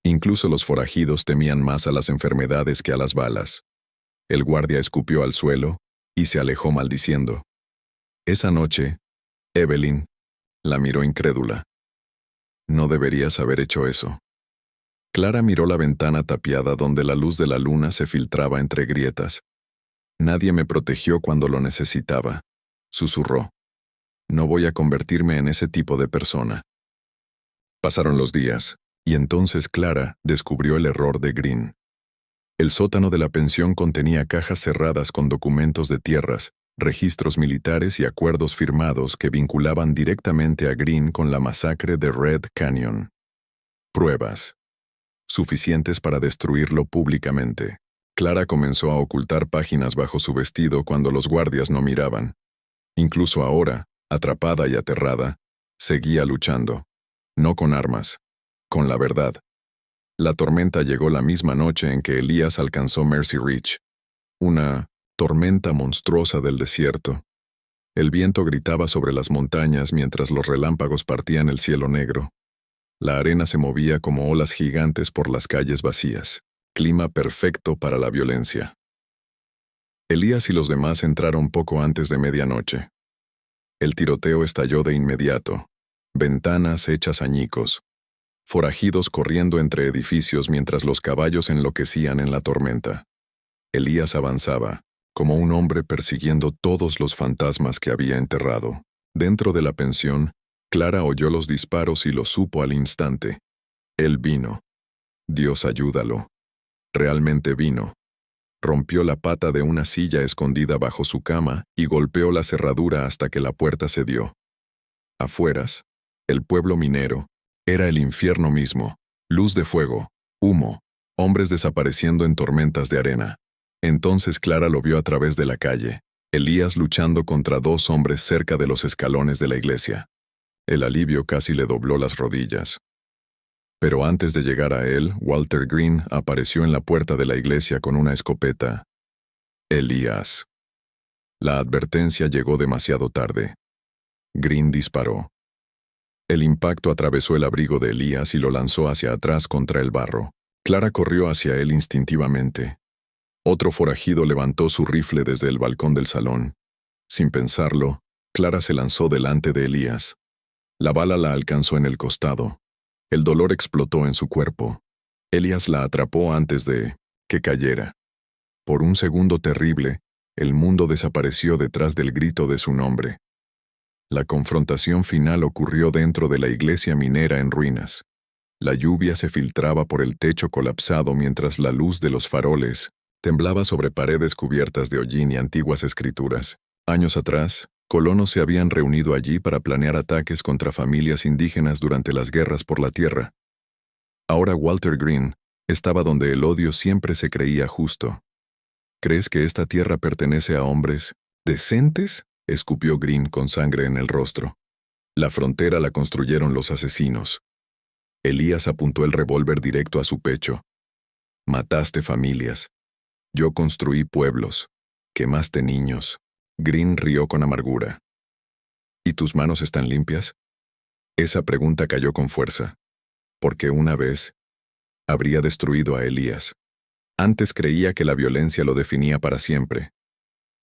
Incluso los forajidos temían más a las enfermedades que a las balas. El guardia escupió al suelo y se alejó maldiciendo. Esa noche, Evelyn la miró incrédula. «No deberías haber hecho eso». Clara miró la ventana tapiada donde la luz de la luna se filtraba entre grietas. «Nadie me protegió cuando lo necesitaba», susurró. «No voy a convertirme en ese tipo de persona». Pasaron los días, y entonces Clara descubrió el error de Greene. El sótano de la pensión contenía cajas cerradas con documentos de tierras, registros militares y acuerdos firmados que vinculaban directamente a Greene con la masacre de Red Canyon. Pruebas suficientes para destruirlo públicamente. Clara comenzó a ocultar páginas bajo su vestido cuando los guardias no miraban. Incluso ahora, atrapada y aterrada, seguía luchando. No con armas, con la verdad. La tormenta llegó la misma noche en que Elías alcanzó Mercy Ridge. Una tormenta monstruosa del desierto. El viento gritaba sobre las montañas mientras los relámpagos partían el cielo negro. La arena se movía como olas gigantes por las calles vacías. Clima perfecto para la violencia. Elías y los demás entraron poco antes de medianoche. El tiroteo estalló de inmediato. Ventanas hechas añicos. Forajidos corriendo entre edificios mientras los caballos enloquecían en la tormenta. Elías avanzaba, como un hombre persiguiendo todos los fantasmas que había enterrado. Dentro de la pensión, Clara oyó los disparos y lo supo al instante. Él vino. Dios ayúdalo. Realmente vino. Rompió la pata de una silla escondida bajo su cama y golpeó la cerradura hasta que la puerta cedió. Afueras, el pueblo minero, era el infierno mismo, luz de fuego, humo, hombres desapareciendo en tormentas de arena. Entonces Clara lo vio a través de la calle. Elías luchando contra 2 hombres cerca de los escalones de la iglesia. El alivio casi le dobló las rodillas. Pero antes de llegar a él, Walter Green apareció en la puerta de la iglesia con una escopeta. Elías. La advertencia llegó demasiado tarde. Green disparó. El impacto atravesó el abrigo de Elías y lo lanzó hacia atrás contra el barro. Clara corrió hacia él instintivamente. Otro forajido levantó su rifle desde el balcón del salón. Sin pensarlo, Clara se lanzó delante de Elías. La bala la alcanzó en el costado. El dolor explotó en su cuerpo. Elías la atrapó antes de que cayera. Por un segundo terrible, el mundo desapareció detrás del grito de su nombre. La confrontación final ocurrió dentro de la iglesia minera en ruinas. La lluvia se filtraba por el techo colapsado mientras la luz de los faroles temblaba sobre paredes cubiertas de hollín y antiguas escrituras. Años atrás, colonos se habían reunido allí para planear ataques contra familias indígenas durante las guerras por la tierra. Ahora Walter Green estaba donde el odio siempre se creía justo. ¿Crees que esta tierra pertenece a hombres decentes?, escupió Green con sangre en el rostro. La frontera la construyeron los asesinos. Elías apuntó el revólver directo a su pecho. Mataste familias. Yo construí pueblos. Quemaste niños. Green rió con amargura. ¿Y tus manos están limpias? Esa pregunta cayó con fuerza. Porque una vez habría destruido a Elías. Antes creía que la violencia lo definía para siempre.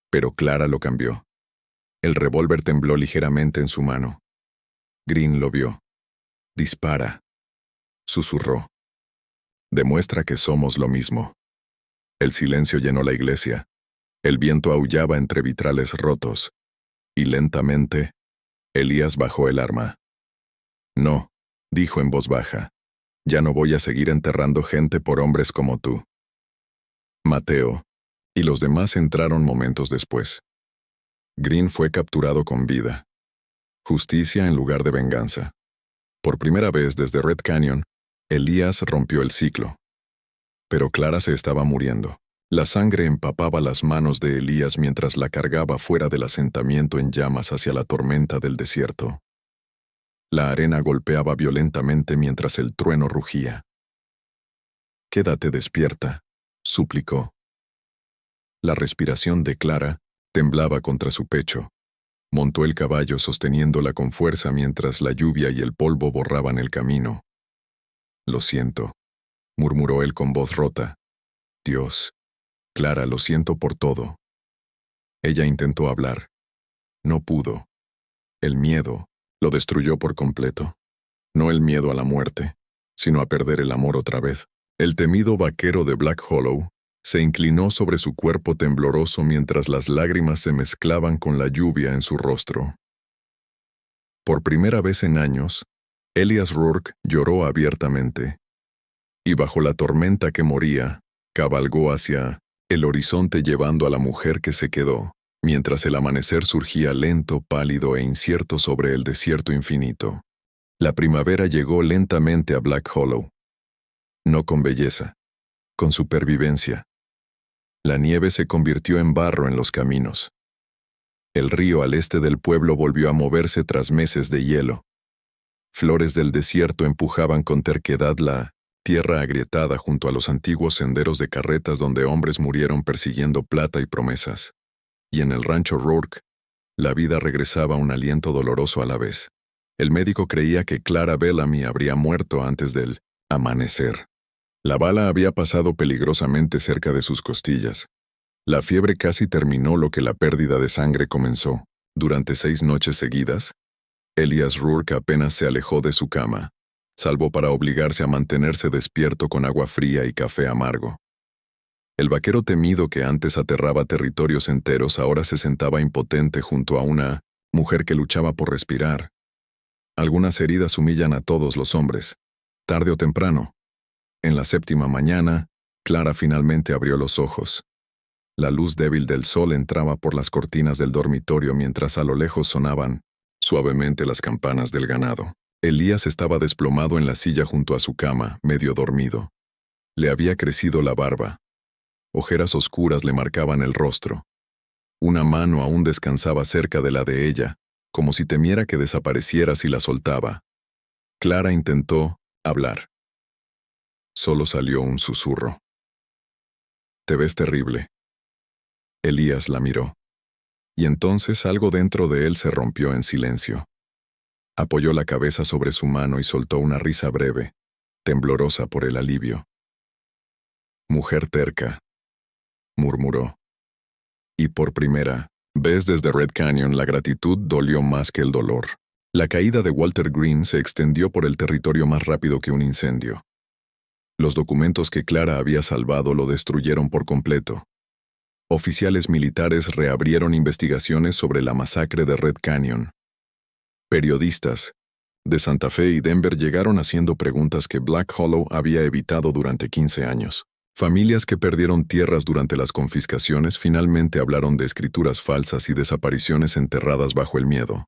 Pero Clara lo cambió. El revólver tembló ligeramente en su mano. Green lo vio. Dispara. Susurró. Demuestra que somos lo mismo. El silencio llenó la iglesia. El viento aullaba entre vitrales rotos. Y lentamente, Elías bajó el arma. No, dijo en voz baja. Ya no voy a seguir enterrando gente por hombres como tú. Mateo. Y los demás entraron momentos después. Green fue capturado con vida. Justicia en lugar de venganza. Por primera vez desde Red Canyon, Elías rompió el ciclo. Pero Clara se estaba muriendo. La sangre empapaba las manos de Elías mientras la cargaba fuera del asentamiento en llamas hacia la tormenta del desierto. La arena golpeaba violentamente mientras el trueno rugía. «Quédate despierta», suplicó. La respiración de Clara temblaba contra su pecho. Montó el caballo sosteniéndola con fuerza mientras la lluvia y el polvo borraban el camino. «Lo siento», murmuró él con voz rota. «Dios, Clara, lo siento por todo». Ella intentó hablar. No pudo. El miedo lo destruyó por completo. No el miedo a la muerte, sino a perder el amor otra vez. El temido vaquero de Black Hollow se inclinó sobre su cuerpo tembloroso mientras las lágrimas se mezclaban con la lluvia en su rostro. Por primera vez en años, Elias Rourke lloró abiertamente. Y bajo la tormenta que moría, cabalgó hacia el horizonte llevando a la mujer que se quedó, mientras el amanecer surgía lento, pálido e incierto sobre el desierto infinito. La primavera llegó lentamente a Black Hollow. No con belleza, con supervivencia. La nieve se convirtió en barro en los caminos. El río al este del pueblo volvió a moverse tras meses de hielo. Flores del desierto empujaban con terquedad la tierra agrietada junto a los antiguos senderos de carretas donde hombres murieron persiguiendo plata y promesas. Y en el rancho Rourke, la vida regresaba un aliento doloroso a la vez. El médico creía que Clara Bellamy habría muerto antes del amanecer. La bala había pasado peligrosamente cerca de sus costillas. La fiebre casi terminó lo que la pérdida de sangre comenzó. Durante 6 noches seguidas, Elias Rourke apenas se alejó de su cama, salvo para obligarse a mantenerse despierto con agua fría y café amargo. El vaquero temido que antes aterraba territorios enteros ahora se sentaba impotente junto a una mujer que luchaba por respirar. Algunas heridas humillan a todos los hombres, tarde o temprano. En la 7ª mañana, Clara finalmente abrió los ojos. La luz débil del sol entraba por las cortinas del dormitorio mientras a lo lejos sonaban suavemente las campanas del ganado. Elías estaba desplomado en la silla junto a su cama, medio dormido. Le había crecido la barba. Ojeras oscuras le marcaban el rostro. Una mano aún descansaba cerca de la de ella, como si temiera que desapareciera si la soltaba. Clara intentó hablar. Solo salió un susurro. «Te ves terrible». Elías la miró. Y entonces algo dentro de él se rompió en silencio. Apoyó la cabeza sobre su mano y soltó una risa breve, temblorosa por el alivio. «Mujer terca», murmuró. Y por primera vez desde Red Canyon la gratitud dolió más que el dolor. La caída de Walter Green se extendió por el territorio más rápido que un incendio. Los documentos que Clara había salvado lo destruyeron por completo. Oficiales militares reabrieron investigaciones sobre la masacre de Red Canyon. Periodistas de Santa Fe y Denver llegaron haciendo preguntas que Black Hollow había evitado durante 15 años. Familias que perdieron tierras durante las confiscaciones finalmente hablaron de escrituras falsas y desapariciones enterradas bajo el miedo.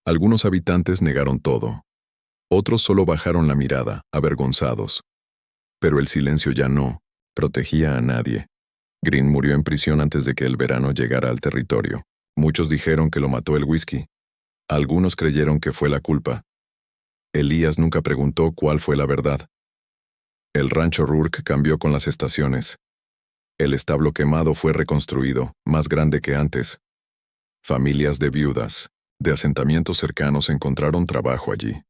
Algunos habitantes negaron todo. Otros solo bajaron la mirada, avergonzados. Pero el silencio ya no protegía a nadie. Green murió en prisión antes de que el verano llegara al territorio. Muchos dijeron que lo mató el whisky. Algunos creyeron que fue la culpa. Elías nunca preguntó cuál fue la verdad. El rancho Rourke cambió con las estaciones. El establo quemado fue reconstruido, más grande que antes. Familias de viudas, de asentamientos cercanos encontraron trabajo allí.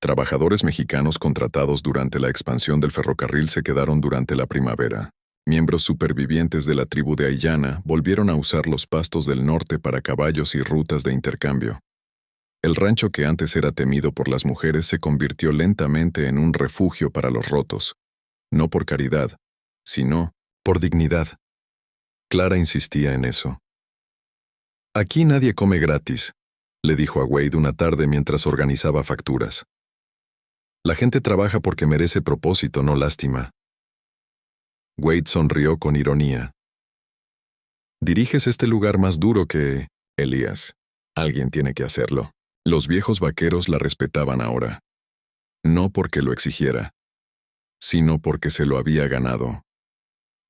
Trabajadores mexicanos contratados durante la expansión del ferrocarril se quedaron durante la primavera. Miembros supervivientes de la tribu de Ayllana volvieron a usar los pastos del norte para caballos y rutas de intercambio. El rancho que antes era temido por las mujeres se convirtió lentamente en un refugio para los rotos. No por caridad, sino por dignidad. Clara insistía en eso. «Aquí nadie come gratis», le dijo a Wade una tarde mientras organizaba facturas. «La gente trabaja porque merece propósito, no lástima». Wade sonrió con ironía. «Diriges este lugar más duro que Elías. Alguien tiene que hacerlo». Los viejos vaqueros la respetaban ahora. No porque lo exigiera, sino porque se lo había ganado.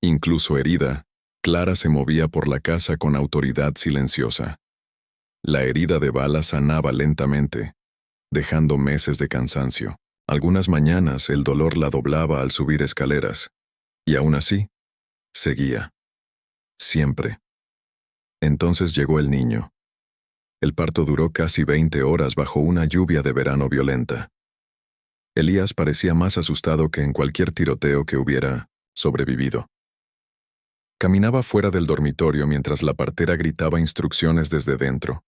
Incluso herida, Clara se movía por la casa con autoridad silenciosa. La herida de bala sanaba lentamente, dejando meses de cansancio. Algunas mañanas el dolor la doblaba al subir escaleras. Y aún así, seguía. Siempre. Entonces llegó el niño. El parto duró casi 20 horas bajo una lluvia de verano violenta. Elías parecía más asustado que en cualquier tiroteo que hubiera sobrevivido. Caminaba fuera del dormitorio mientras la partera gritaba instrucciones desde dentro.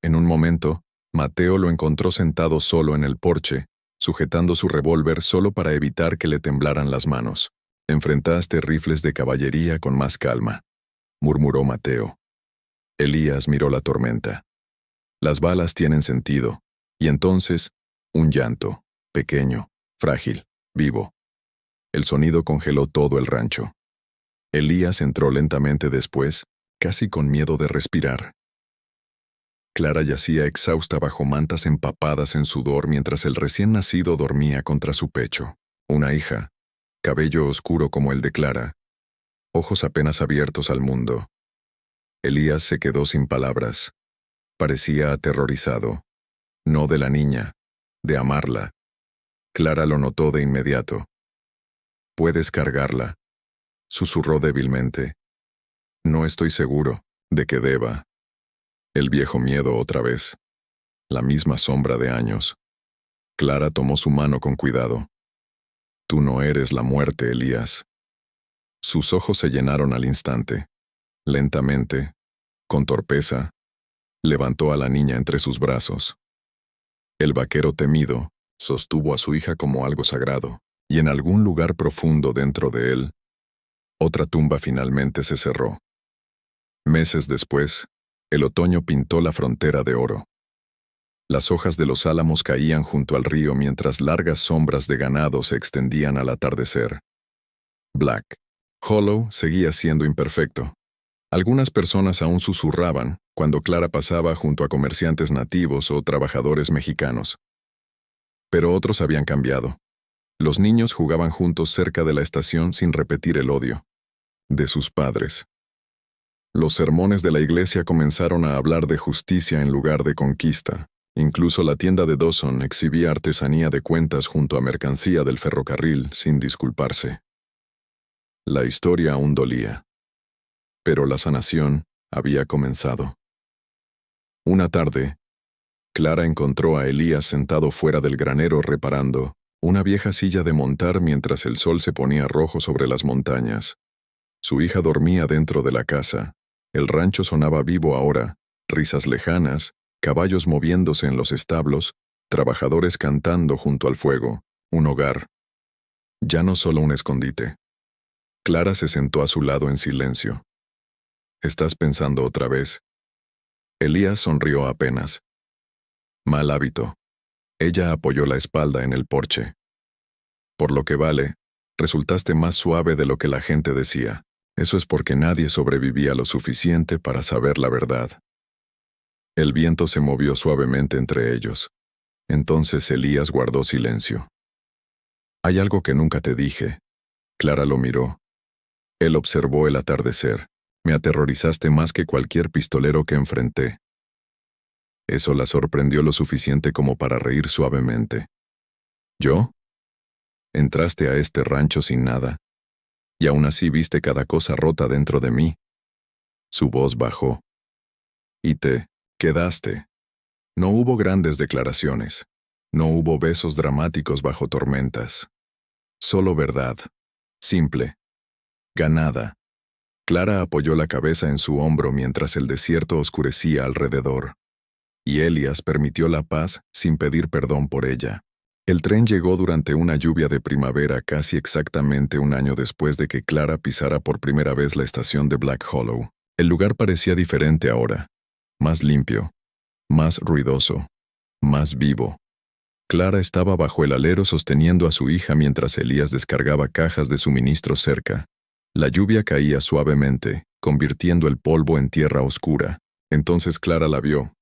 En un momento, Mateo lo encontró sentado solo en el porche, sujetando su revólver solo para evitar que le temblaran las manos. «Enfrentaste rifles de caballería con más calma», murmuró Mateo. Elías miró la tormenta. Las balas tienen sentido, y entonces, un llanto, pequeño, frágil, vivo. El sonido congeló todo el rancho. Elías entró lentamente después, casi con miedo de respirar. Clara yacía exhausta bajo mantas empapadas en sudor mientras el recién nacido dormía contra su pecho. Una hija, cabello oscuro como el de Clara, ojos apenas abiertos al mundo. Elías se quedó sin palabras. Parecía aterrorizado. No de la niña, de amarla. Clara lo notó de inmediato. «Puedes cargarla», susurró débilmente. «No estoy seguro de que deba». El viejo miedo otra vez. La misma sombra de años. Clara tomó su mano con cuidado. «Tú no eres la muerte, Elías». Sus ojos se llenaron al instante. Lentamente, con torpeza, levantó a la niña entre sus brazos. El vaquero temido sostuvo a su hija como algo sagrado, y en algún lugar profundo dentro de él, otra tumba finalmente se cerró. Meses después, el otoño pintó la frontera de oro. Las hojas de los álamos caían junto al río mientras largas sombras de ganado se extendían al atardecer. Black Hollow seguía siendo imperfecto. Algunas personas aún susurraban cuando Clara pasaba junto a comerciantes nativos o trabajadores mexicanos. Pero otros habían cambiado. Los niños jugaban juntos cerca de la estación sin repetir el odio de sus padres. Los sermones de la iglesia comenzaron a hablar de justicia en lugar de conquista. Incluso la tienda de Dawson exhibía artesanía de cuentas junto a mercancía del ferrocarril sin disculparse. La historia aún dolía. Pero la sanación había comenzado. Una tarde, Clara encontró a Elías sentado fuera del granero reparando una vieja silla de montar mientras el sol se ponía rojo sobre las montañas. Su hija dormía dentro de la casa. El rancho sonaba vivo ahora, risas lejanas, caballos moviéndose en los establos, trabajadores cantando junto al fuego, un hogar. Ya no solo un escondite. Clara se sentó a su lado en silencio. ¿Estás pensando otra vez? Elías sonrió apenas. Mal hábito. Ella apoyó la espalda en el porche. Por lo que vale, resultaste más suave de lo que la gente decía. Eso es porque nadie sobrevivía lo suficiente para saber la verdad. El viento se movió suavemente entre ellos. Entonces Elías guardó silencio. Hay algo que nunca te dije. Clara lo miró. Él observó el atardecer. Me aterrorizaste más que cualquier pistolero que enfrenté. Eso la sorprendió lo suficiente como para reír suavemente. ¿Yo? Entraste a este rancho sin nada. Y aún así viste cada cosa rota dentro de mí. Su voz bajó. Y te quedaste. No hubo grandes declaraciones. No hubo besos dramáticos bajo tormentas. Solo verdad. Simple. Ganada. Clara apoyó la cabeza en su hombro mientras el desierto oscurecía alrededor. Y Elías permitió la paz sin pedir perdón por ella. El tren llegó durante una lluvia de primavera casi exactamente un año después de que Clara pisara por primera vez la estación de Black Hollow. El lugar parecía diferente ahora. Más limpio. Más ruidoso. Más vivo. Clara estaba bajo el alero sosteniendo a su hija mientras Elías descargaba cajas de suministros cerca. La lluvia caía suavemente, convirtiendo el polvo en tierra oscura. Entonces Clara la vio.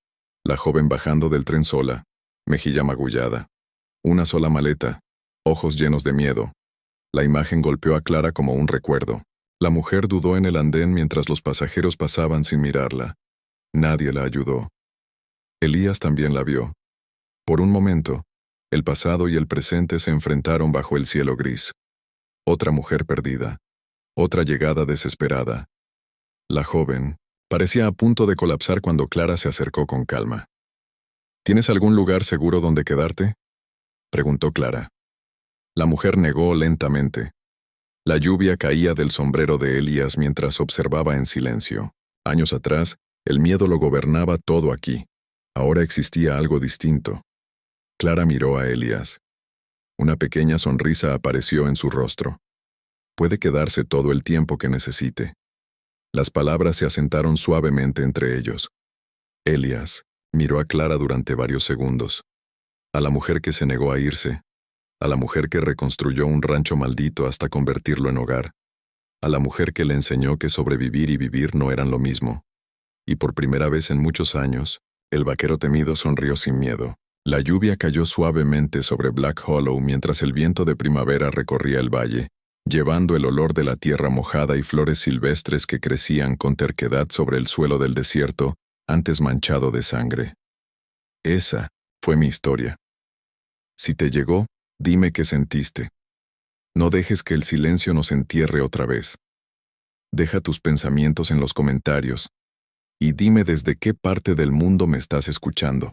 La joven bajando del tren sola, mejilla magullada. Una sola maleta, ojos llenos de miedo. La imagen golpeó a Clara como un recuerdo. La mujer dudó en el andén mientras los pasajeros pasaban sin mirarla. Nadie la ayudó. Elías también la vio. Por un momento, el pasado y el presente se enfrentaron bajo el cielo gris. Otra mujer perdida. Otra llegada desesperada. La joven parecía a punto de colapsar cuando Clara se acercó con calma. ¿Tienes algún lugar seguro donde quedarte?, preguntó Clara. La mujer negó lentamente. La lluvia caía del sombrero de Elías mientras observaba en silencio. Años atrás, el miedo lo gobernaba todo aquí. Ahora existía algo distinto. Clara miró a Elías. Una pequeña sonrisa apareció en su rostro. Puede quedarse todo el tiempo que necesite. Las palabras se asentaron suavemente entre ellos. Elías miró a Clara durante varios segundos. A la mujer que se negó a irse. A la mujer que reconstruyó un rancho maldito hasta convertirlo en hogar. A la mujer que le enseñó que sobrevivir y vivir no eran lo mismo. Y por primera vez en muchos años, el vaquero temido sonrió sin miedo. La lluvia cayó suavemente sobre Black Hollow mientras el viento de primavera recorría el valle, llevando el olor de la tierra mojada y flores silvestres que crecían con terquedad sobre el suelo del desierto, antes manchado de sangre. Esa fue mi historia. Si te llegó, dime qué sentiste. No dejes que el silencio nos entierre otra vez. Deja tus pensamientos en los comentarios. Y dime desde qué parte del mundo me estás escuchando.